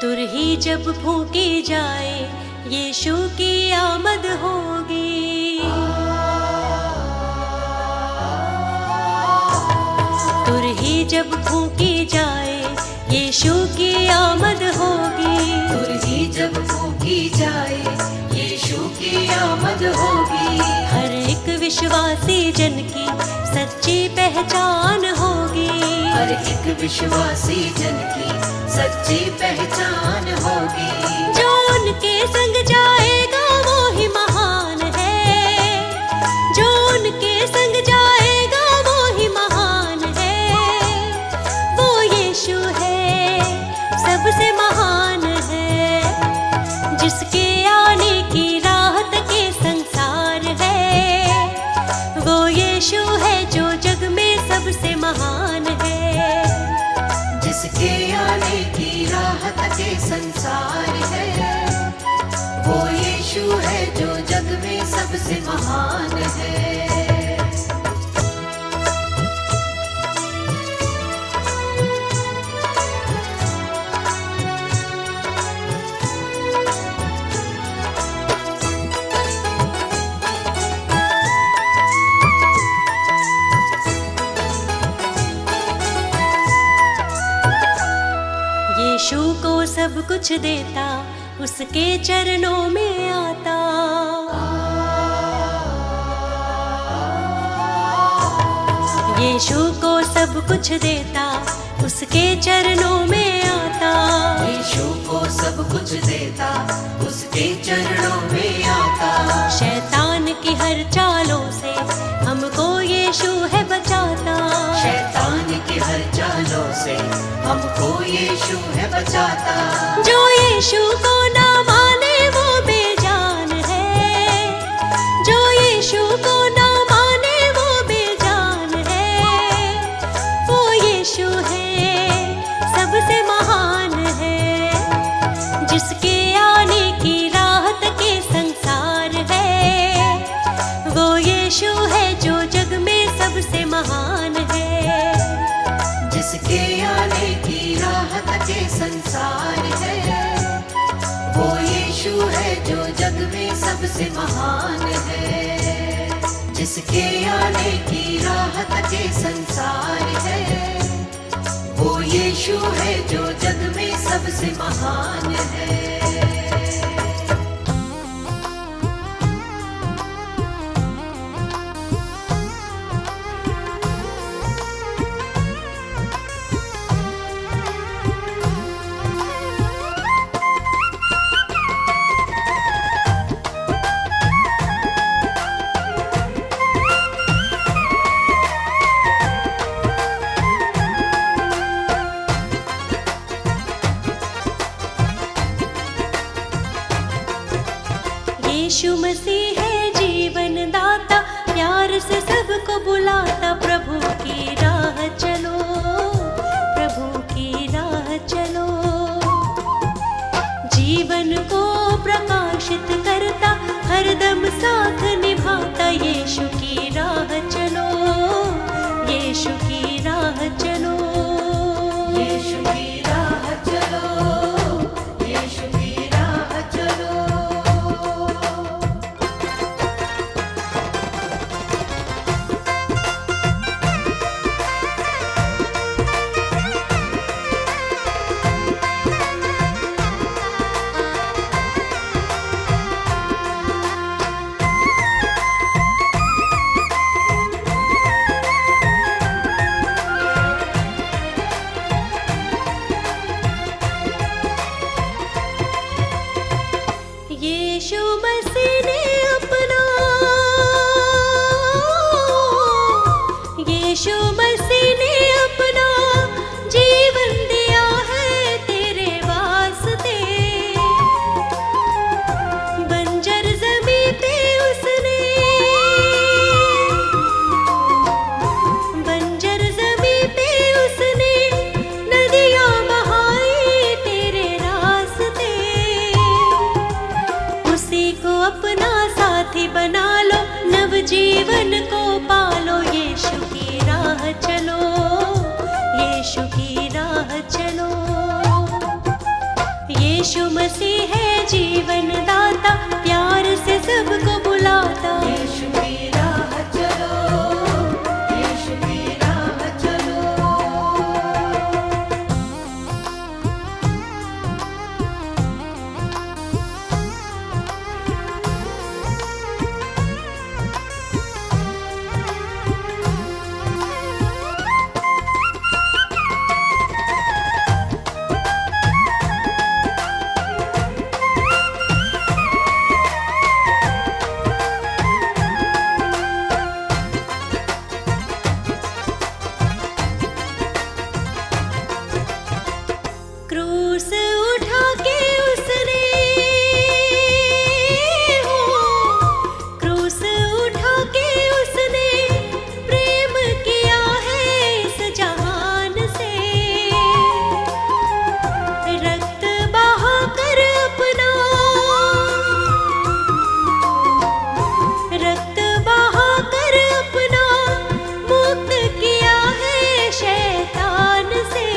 Speaker 1: तुरही जब फूकी जाए यीशु की आमद होगी। तुरही जब फूकी जाए यीशु की आमद होगी।
Speaker 3: तुरही जब फूकी जाए यीशु की आमद होगी।
Speaker 1: हर एक विश्वासी जन की सच्ची पहचान होगी।
Speaker 3: हर एक विश्वासी जन की सच्ची पहचान होगी।
Speaker 1: जो उनके संग जाएगा वो ही महान है। जो उनके संग जाएगा वो ही महान है। वो यीशु है सबसे महान है। जिसके आने की राहत के संसार है। वो यीशु है जो जग में सबसे महान है।
Speaker 3: जिसके आने की राहत के संसार है। वो यीशु है जो जग में सबसे महान है।
Speaker 1: यीशु को सब कुछ देता, उसके चरणों में आता। यीशु को सब कुछ देता, उसके चरणों में आता।
Speaker 3: यीशु को सब कुछ देता, उसके चरणों में आता।
Speaker 1: शैतान की हर चालों से हमको यीशु है बचाता।
Speaker 3: शैतान की हर चालों से हमको यीशु है बचाता।
Speaker 1: जो यीशु को ना माने वो बेजान है। जो यीशु को ना माने वो बेजान है। वो यीशु है सबसे महान है। जिसके आने की राहत के संसार है। वो यीशु है जो जग में सबसे महान है।
Speaker 3: जिसके आने की राहत के संसार है। वो यीशु है जो जग में सबसे महान है। जिसके आने की राहत के संसार है। वो यीशु है जो जग में सबसे महान है।
Speaker 1: जीवन दाता, प्यार से सबको बुलाता। प्रभु की राह चलो, प्रभु की राह चलो। जीवन को प्रकाशित करता, हरदम साथ निभाता। यीशु की राह चलो, यीशु की राह चलो।
Speaker 3: यीशु की राह चलो, यीशु की राह चलो।
Speaker 1: यीशु मसीह ने अपना, यीशु मसीह ने अपना जीवन दिया है तेरे वास्ते। बंजर ज़मीं पे उसने, बंजर ज़मीं पे उसने नदियाँ बहाई तेरे रास्ते। उसी को अपना साथी बना लो, नव जीवन को पालो। यीशु की राह चलो, यीशु की राह चलो। यीशु मसीह है जीवन दाता, प्यार से सबको बुलाता।
Speaker 3: यीशु की राह चलो, यीशु की राह चलो।
Speaker 1: क्रूस उठा के उसने, हो क्रूस उठा के उसने प्रेम किया है इस जहान से। रक्त बहा कर अपना, रक्त बहा कर अपना मुक्त किया है शैतान से।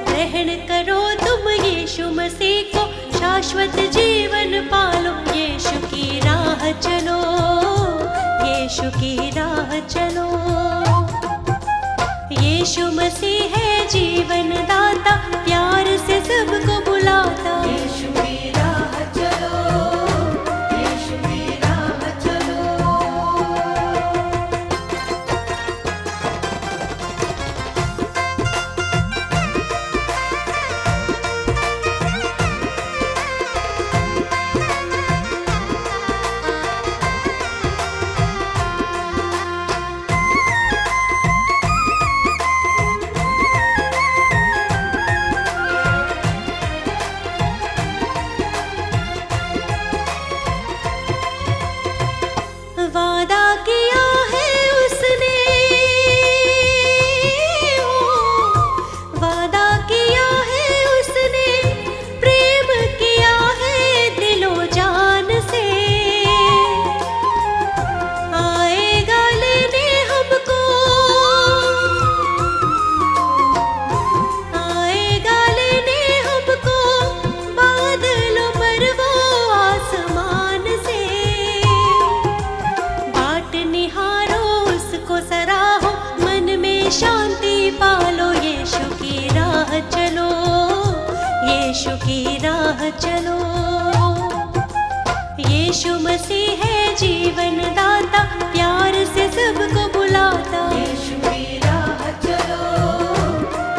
Speaker 1: ग्रहण करो तुम यीशु मसीह को, शाश्वत जीवन पालो। यीशु की राह चलो, यीशु की राह चलो। यीशु मसीह है जीवन दाता, प्यार से सबको बुलाता।
Speaker 3: यीशु की राह चलो, यीशु की राह चलो।
Speaker 1: वादा किया है उसने, हो वादा किया है उसने, प्रेम किया है दिलो जान से। आएगा लेने हमको, आएगा लेने हमको बादलों पर वो आसमान से। बाट निहारो उसको सराहो, मन में शांति पालो। यीशु की राह चलो, यीशु की राह चलो। यीशु मसीह है जीवन दाता, प्यार से सबको बुलाता।
Speaker 3: यीशु की राह चलो,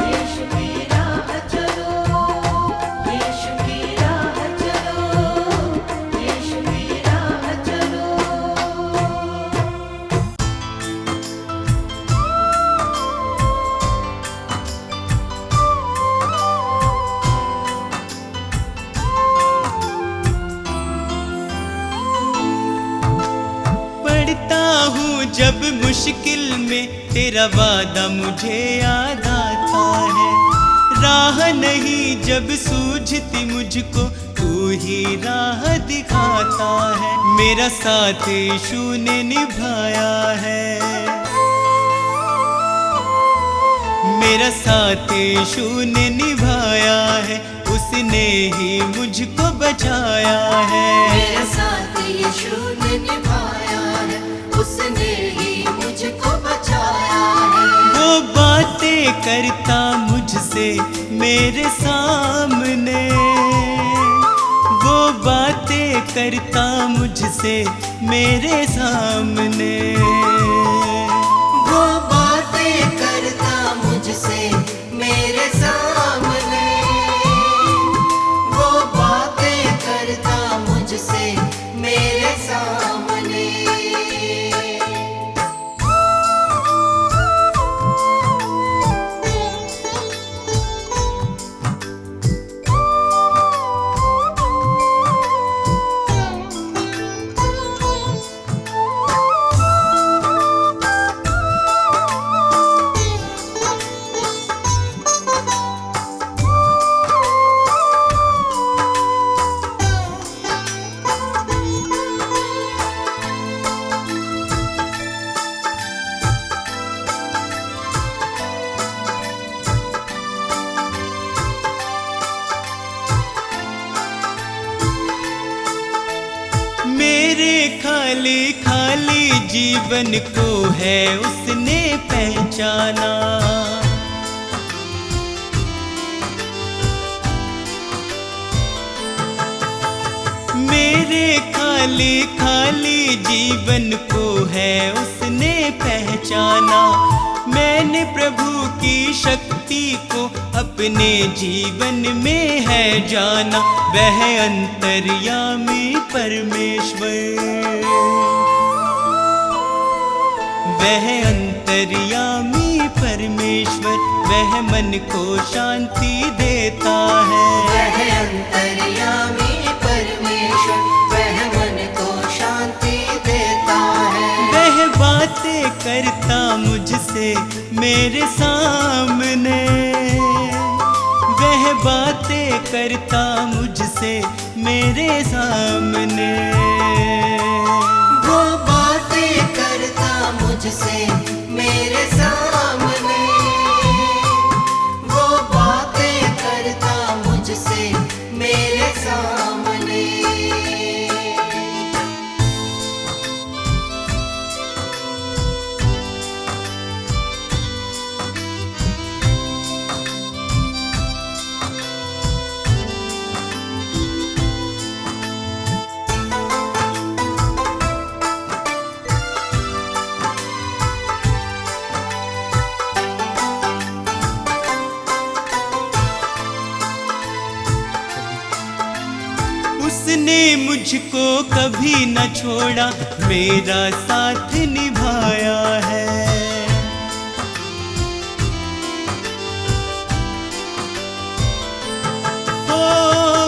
Speaker 3: यीशु की राह चलो। यीशु की राह चलो, यीशु की राह चलो।
Speaker 5: जब मुश्किल में तेरा वादा मुझे याद आता है। राह नहीं जब सूझती मुझको तू ही राह दिखाता है। मेरा साथ यीशु ने निभाया है, मेरा साथ यीशु ने निभाया है, उसने ही मुझको बचाया है।
Speaker 3: मेरा साथ यीशु ने निभाया है, उसने ही मुझको बचाया है।
Speaker 5: वो बातें करता मुझसे मेरे सामने, वो बातें करता मुझसे मेरे सामने,
Speaker 3: वो बातें करता मुझसे मेरे सामने, वो बातें करता मुझसे मेरे सामने।
Speaker 5: मेरे खाली खाली जीवन को है उसने पहचाना। मेरे खाली खाली जीवन को है उसने पहचाना। मैंने प्रभु की शक्ति को अपने जीवन में है जाना। वह अंतर्यामी परमेश्वर, वह अंतर्यामी परमेश्वर, वह मन को शांति देता है।
Speaker 3: वह अंतर्यामी परमेश्वर, वह मन को शांति देता है।
Speaker 5: वह बातें करता मुझसे मेरे सामने, वह बातें करता मुझसे मेरे सामने,
Speaker 3: वो बातें करता मुझसे मेरे सामने, वो बातें करता मुझसे मेरे सामने।
Speaker 5: उसने मुझको कभी न छोड़ा, मेरा साथ निभाया है। ओ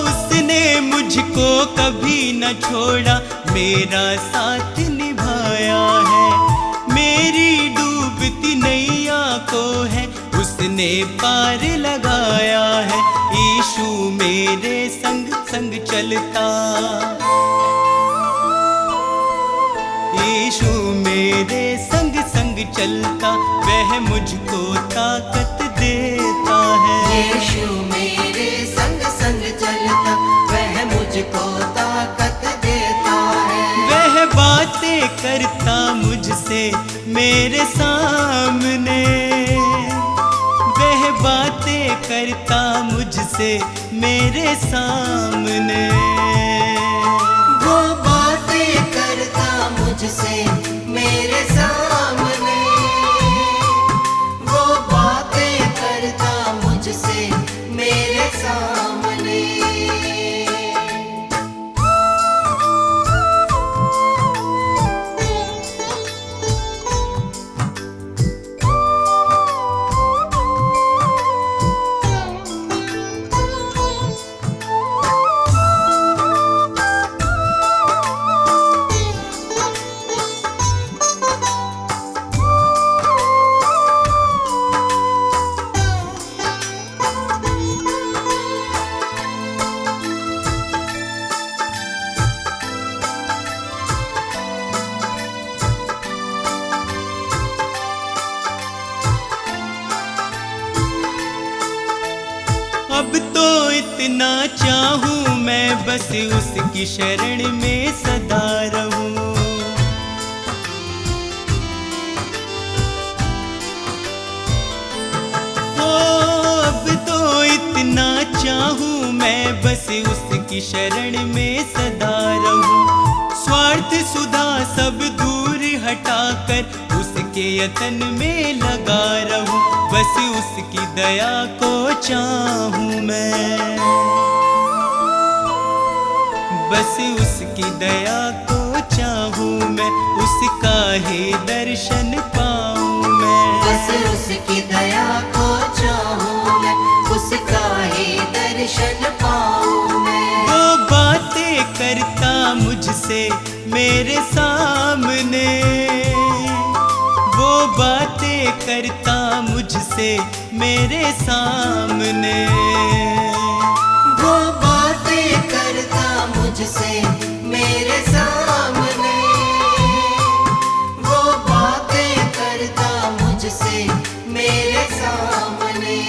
Speaker 5: उसने मुझको कभी न छोड़ा, मेरा साथ निभाया है। मेरी डूबती नैया को है उसने पार लगाया है। यीशु मेरे संग संग चलता, यीशु मेरे संग संग चलता, वह मुझको ताकत देता है।
Speaker 3: यीशु मेरे संग संग चलता, वह मुझको ताकत देता है।
Speaker 5: वह बातें करता मुझसे मेरे सामने, वह बातें करता मुझसे मेरे सामने,
Speaker 3: वो बातें करता मुझसे मेरे सामने, वो बातें करता मुझसे मेरे सामने।
Speaker 5: इतना चाहूं मैं बस उसकी शरण में सदा रहूं। हो अब तो इतना चाहूं मैं बस उसकी शरण में सदा रहूं। स्वार्थ सुधा सब दूर हटाकर उसके यतन में लगा रहूं। बस उसकी दया को चाहूं मैं, बस उसकी दया को चाहूं मैं, उसका ही दर्शन पाऊं मैं।
Speaker 3: बस उसकी दया को चाहूं मैं, उसका ही दर्शन पाऊं मैं।
Speaker 5: वो बातें करता मुझसे मेरे सामने, वो बातें करता मुझसे मेरे सामने।
Speaker 3: वो बातें करता मुझसे मेरे सामने, वो बातें करता मुझसे मेरे सामने।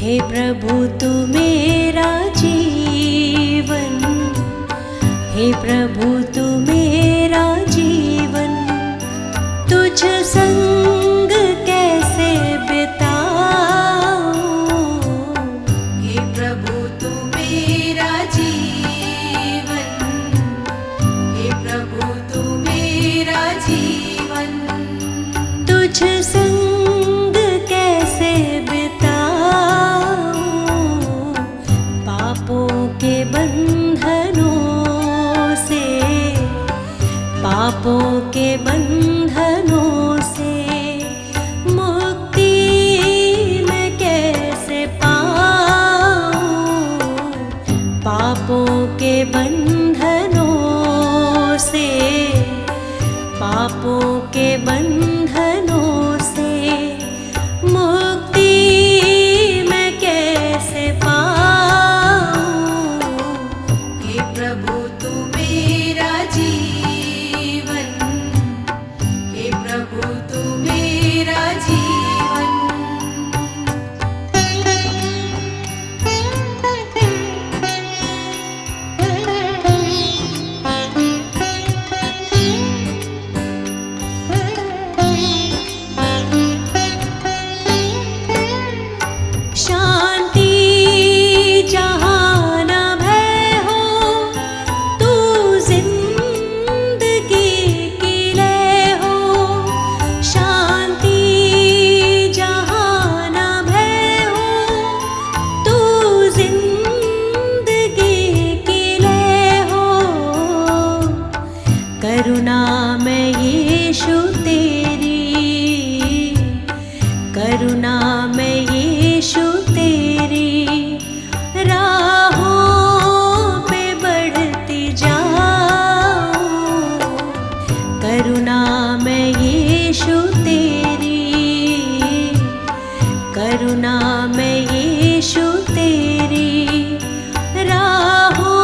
Speaker 1: हे प्रभु तू मेरा जीवन, हे प्रभु तू मेरा जीवन, तुझ संग कैसे बिताऊं।
Speaker 3: हे प्रभु तू मेरा जीवन, हे प्रभु तू मेरा जीवन,
Speaker 1: तुझ संग कैसे बिताऊं। पापों के बंधनों से, पापों के बंधनों से मुक्ति मैं कैसे पाऊं। पापों के बंधनों से, पापों के बंधनों से मुक्ति मैं कैसे पाऊं।
Speaker 3: हे प्रभु तू मेरा जीवन, हे प्रभु तू मेरा जीवन।
Speaker 1: शांति जहाँ न भय हो, तू जिंदगी की लय हो। शांति जहाँ न भय हो, तू जिंदगी की लय हो। करुणा में यीशु तेरी, करुणा में यीशु तेरी राहों पे बढ़ती जाऊं। करुणा में यीशु तेरी, करुणा में यीशु तेरी राहों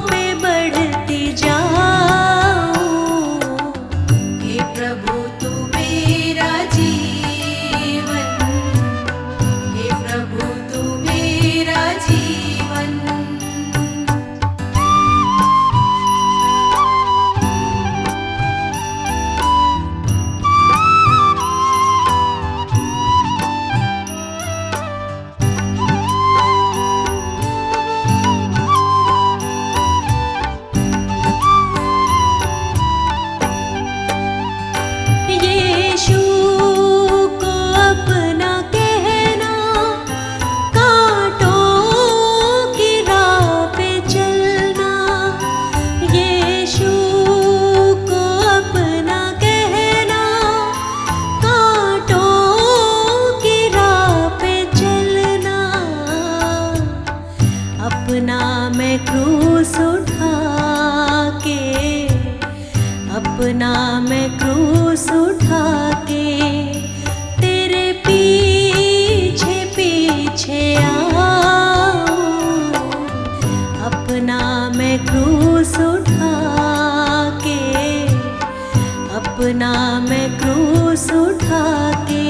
Speaker 1: पे बढ़ती जाऊं।
Speaker 3: हे प्रभु तू मेरा जीवन, हे प्रभु तू मेरा जीवन।
Speaker 1: यीशु को अपना कहना, कांटों की राह पे चलना। यीशु को अपना कहना, कांटों की राह पे चलना। अपना मैं क्रूस उठा के, अपना मैं क्रूस उठा के तेरे पीछे पीछे आऊं। अपना मैं क्रूस उठा के, अपना मैं क्रूस उठा के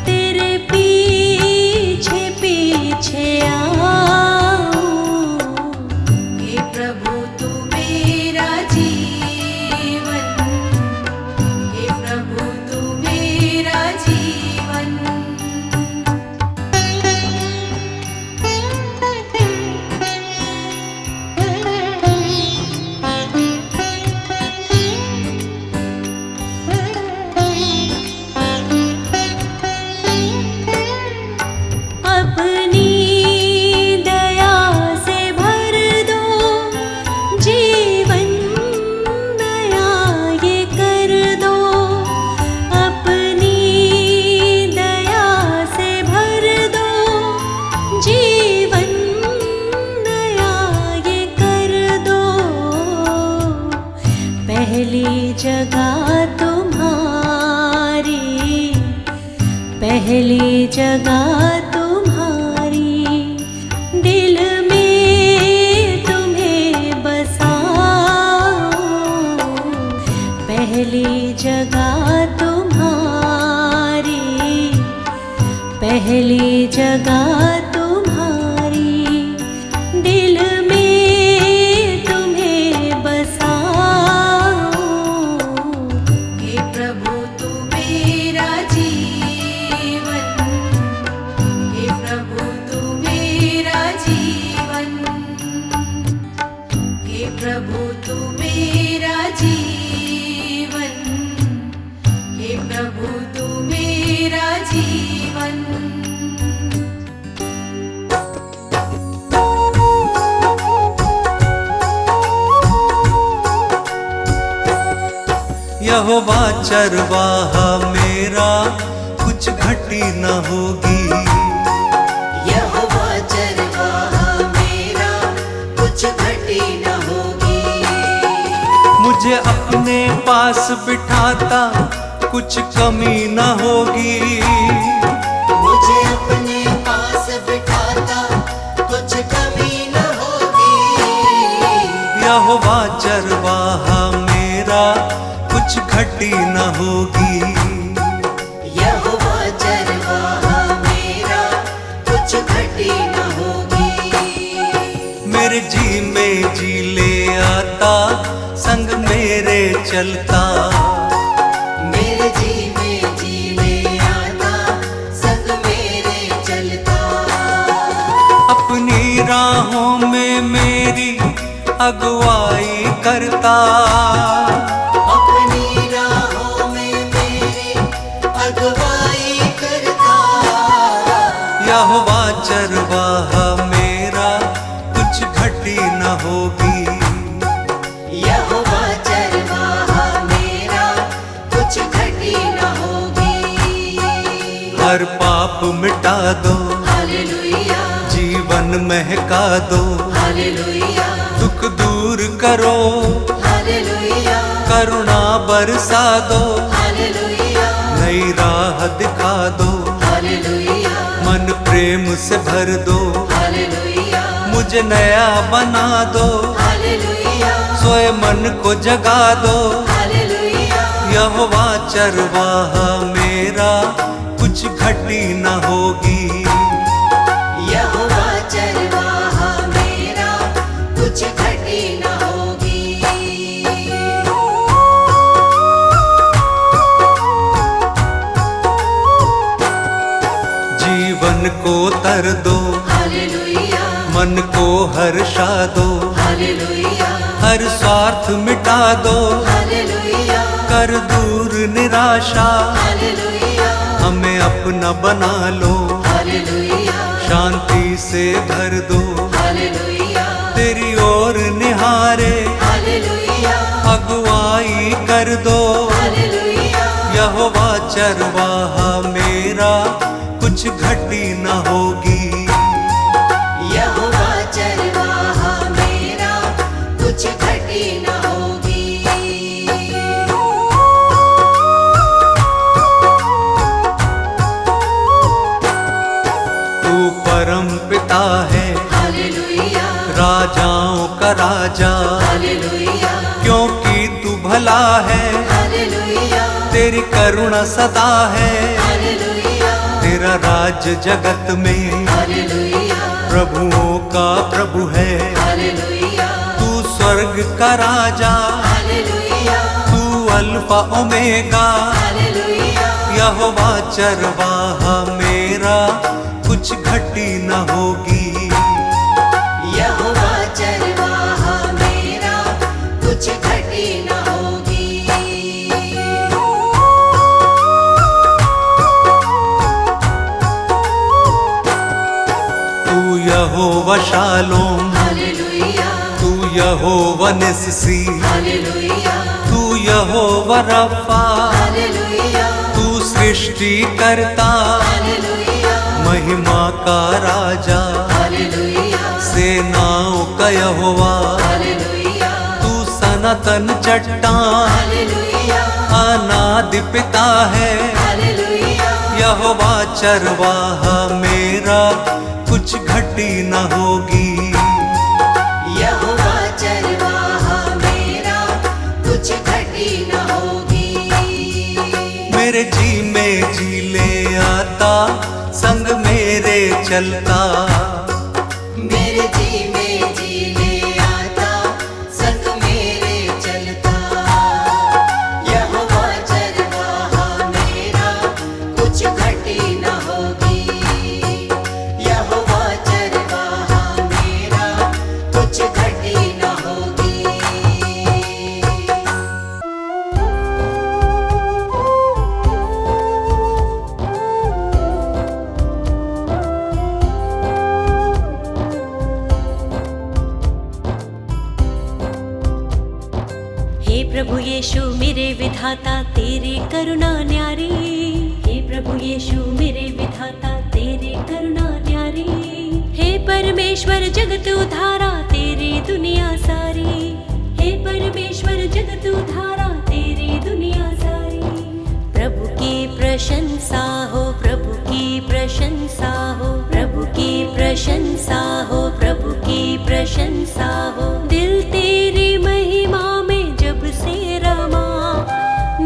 Speaker 1: तेरे पीछे पीछे आऊं।
Speaker 3: हे प्रभु तू मेरा जीवन, हे प्रभु तू मेरा जीवन।
Speaker 1: अपनी दया से भर दो, जीवन नया ये कर दो। अपनी दया से भर दो, जीवन नया ये कर दो। पहली जगह तुम्हारी, पहली जगह तुम्हारी, दिल में तुम्हें बसाऊं। पहली जगह तुम्हारी, पहली जगह तुम्हारी दिल में तुम्हें बसाओ।
Speaker 3: हे प्रभु तू मेरा जीवन, हे प्रभु तू मेरा जीवन, हे प्रभु तू मेरा जीवन, हे प्रभु तू मेरा जीवन।
Speaker 2: यहोवा चरवाहा मेरा, कुछ घटी न होगी।
Speaker 3: यहोवा चरवाहा मेरा, कुछ घटी न होगी।
Speaker 2: मुझे अपने पास बिठाता, कुछ कमी न होगी।
Speaker 3: मुझे अपने पास बिठाता, कुछ कमी न होगी।
Speaker 2: यहोवा चरवाहा मेरा, कुछ घटी न होगी।
Speaker 3: यहोवा चरवाहा मेरा, कुछ घटी न होगी।
Speaker 2: मेरे जी में जी ले आता, संग मेरे चलता।
Speaker 3: मेरे जी में जी ले आता, संग मेरे चलता।
Speaker 2: अपनी राहों में मेरी अगुवाई करता।
Speaker 3: अपनी राहों में मेरी अगुवाई करता।
Speaker 2: यहोवा चरवाहा मेरा, कुछ घटी न होगी।
Speaker 3: यहोवा चरवाहा मेरा, कुछ घटी न होगी।
Speaker 2: हर पाप मिटा दो,
Speaker 3: हालेलुया,
Speaker 2: जीवन महका दो।
Speaker 3: हालेलुया,
Speaker 2: दुख दूर करो,
Speaker 3: हालेलुया,
Speaker 2: करुणा बरसा दो।
Speaker 3: हालेलुया,
Speaker 2: नई राह दिखा दो,
Speaker 3: हालेलुया,
Speaker 2: मन प्रेम से भर दो।
Speaker 3: हालेलुया,
Speaker 2: मुझे नया बना दो,
Speaker 3: हालेलुया,
Speaker 2: सोए मन को जगा दो।
Speaker 3: हालेलुया।
Speaker 2: यहोवा चरवाहा मेरा, कुछ घटी न होगी।
Speaker 3: यहोवा चरवाहा मेरा, कुछ घटी न होगी।
Speaker 2: जीवन को तर दो,
Speaker 3: हालेलुया,
Speaker 2: मन को हर्षा दो।
Speaker 3: हालेलुया,
Speaker 2: हर स्वार्थ मिटा दो,
Speaker 3: हालेलुया,
Speaker 2: कर दूर निराशा।
Speaker 3: हालेलुया,
Speaker 2: हमें अपना बना लो,
Speaker 3: हालेलुया,
Speaker 2: शांति से भर दो।
Speaker 3: हालेलुया,
Speaker 2: तेरी ओर निहारे,
Speaker 3: हालेलुया,
Speaker 2: अगुवाई कर दो।
Speaker 3: हालेलुया।
Speaker 2: यहोवा चरवाहा मेरा, कुछ घटी न होगी।
Speaker 3: यहोवा चरवाहा मेरा, कुछ घटी न होगी।
Speaker 2: तू परम पिता है,
Speaker 3: हालेलुया,
Speaker 2: राजाओं का राजा।
Speaker 3: हालेलुया,
Speaker 2: क्योंकि तू भला है,
Speaker 3: हालेलुया,
Speaker 2: तेरी करुणा सदा है।
Speaker 3: हालेलुया,
Speaker 2: तेरा राज जगत में,
Speaker 3: हालेलुया,
Speaker 2: प्रभुओं का प्रभु है।
Speaker 3: हालेलुया,
Speaker 2: तू स्वर्ग का राजा,
Speaker 3: हालेलुया,
Speaker 2: तू अल्फा ओमेगा।
Speaker 3: हालेलुया,
Speaker 2: यहोवा चरवाहा मेरा, कुछ घटी न होगी।
Speaker 3: यहोवा चरवाहा मेरा, कुछ घटी न होगी।
Speaker 2: तू यहोवा शालोम,
Speaker 3: हालेलुया,
Speaker 2: तू यहोवा निस्सी।
Speaker 3: हालेलुया,
Speaker 2: तू यहोवा रफा,
Speaker 3: हालेलुया,
Speaker 2: तू सृष्टि करता।
Speaker 3: हालेलुया,
Speaker 2: महिमा का राजा,
Speaker 3: हालेलुया,
Speaker 2: सेनाओं का यहोवा।
Speaker 3: हालेलुया,
Speaker 2: तू सनातन चट्टान,
Speaker 3: हालेलुया,
Speaker 2: अनादि पिता है।
Speaker 3: हालेलुया,
Speaker 2: यहोवा चरवाहा मेरा, कुछ घटी न होगी।
Speaker 3: यहोवा चरवाहा मेरा, कुछ घटी न होगी।
Speaker 2: मेरे जी में जी ले आता, संग मेरे चलता।
Speaker 3: मेरे जी में जी ले आता, संग मेरे चलता। यहोवा चरवाहा मेरा, कुछ घटी न होगी। यहोवा चरवाहा मेरा, कुछ घटी न होगी।
Speaker 1: हे प्रभु यीशु मेरे विधाता तेरी करुणा न्यारी। हे प्रभु यीशु मेरे विधाता तेरी करुणा न्यारी। हे परमेश्वर जगत उधारा तेरी दुनिया सारी। हे परमेश्वर जगत उधारा तेरी दुनिया सारी। प्रभु की प्रशंसा हो, प्रभु की प्रशंसा हो, प्रभु की प्रशंसा हो, प्रभु की प्रशंसा हो। दिल तेरी महिमा में जब से रमा,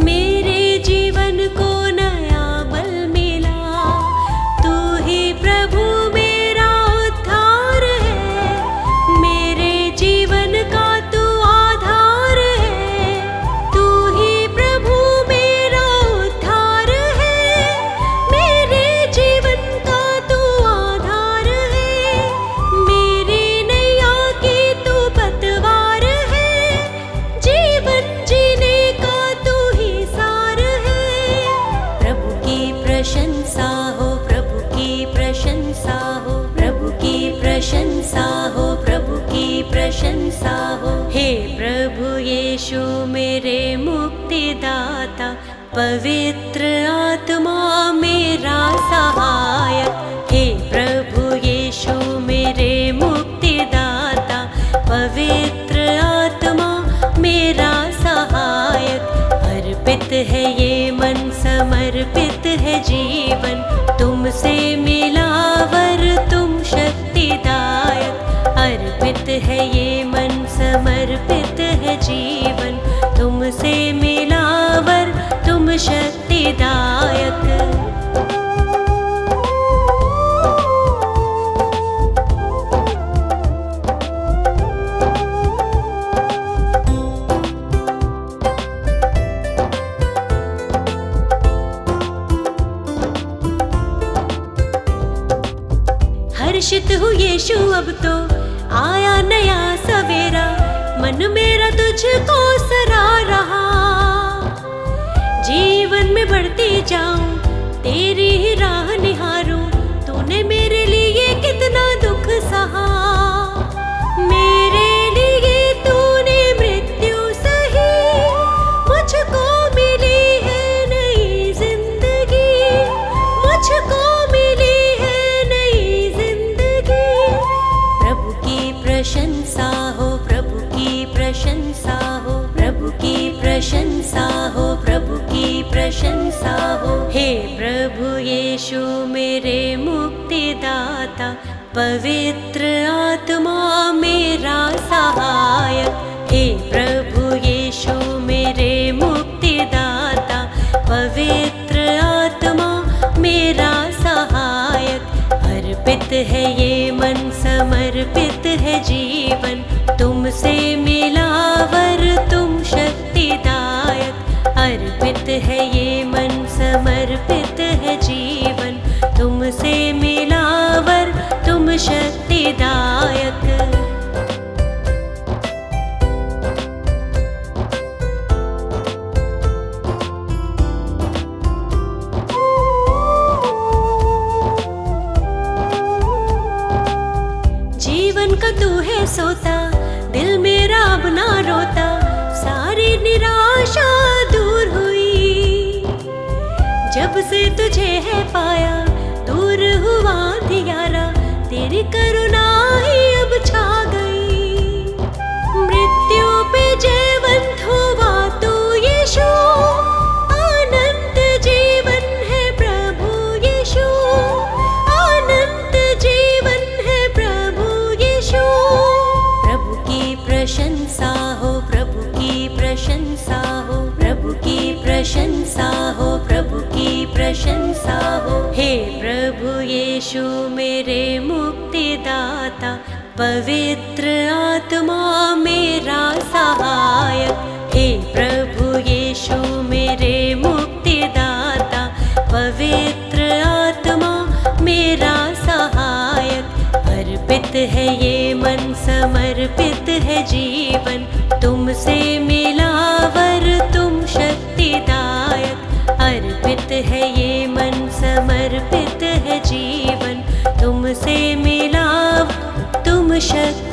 Speaker 1: मेरे जीवन को नया बल मिला। तू ही प्रभु मेरा उद्धार है, मेरे जीवन का तू आधार है। तू ही प्रभु मेरा उद्धार है, मेरे जीवन का तू आधार है। मेरी नैया की तू पतवार है, जीवन जीने का तू ही सार है। प्रभु की प्रशंसा हो, प्रभु की प्रशंसा हो, प्रभु की प्रशंसा हो, प्रभु की प्रशंसा हो। हे प्रभु यीशु मेरे मुक्तिदाता, पवित्र आत्मा मेरा सहायक। हे प्रभु यीशु मेरे मुक्तिदाता, पवित्र आत्मा मेरा सहायक। अर्पित है ये मन, समर्पित है जीवन, तुमसे मिला वर तुम शक्तिदायक। अर्पित है ये मन, समर्पित है जीवन, तुमसे मिला वर तुम शक्तिदायक। हर्षित हूँ यीशु अब तो आया नया सवेरा, मन मेरा तुझको सरा रहा। जीवन में बढ़ती जाऊं, तेरी ही राह निहारूं। तूने मेरे लिए कितना दुख सहा, मेरे लिए तूने मृत्यु सही। मुझको मिली है नई जिंदगी, मुझको मिली है नई जिंदगी। प्रभु की प्रशंसा हो, प्रभु की प्रशंसा हो, प्रभु की प्रशंसा हो, प्रभु की प्रशंसा हो। हे प्रभु यीशु मेरे मुक्तिदाता, पवित्र आत्मा मेरा सहायक। हे प्रभु यीशु मेरे मुक्तिदाता, पवित्र आत्मा मेरा सहायक। अर्पित है ये मन, समर्पित है जीवन, तुमसे मिला वर तुम शक्तिदायक। अर्पित है ये मन, समर्पित है जीवन, तुमसे मिला वर तुम शक्तिदायक। जीवन का तू है सोता, दिल मेरा अब ना रोता। सारी निराशा दूर हुई, जब से तुझे है पाया। दूर हुआ अंधियारा, तेरी करुणा ही अब छा गई। मृत्यु पे जयवंत हुआ तू यीशु, अनंत जीवन है प्रभु यीशु। अनंत जीवन है प्रभु यीशु। प्रभु की प्रशंसा हो, प्रभु की प्रशंसा हो, प्रभु की प्रशंसा हो, प्रभु की प्रशंसा हो। हे प्रभु यीशु मेरे मुक्तिदाता, पवित्र आत्मा मेरा सहायक। हे प्रभु यीशु मेरे मुक्तिदाता, पवित्र आत्मा मेरा सहायक। अर्पित है ये मन, समर्पित है जीवन, तुमसे मिला वर तुम शक्तिदायक। अर्पित है ये मन, समर्पित है जीवन, तुमसे मिला तुम शक्ति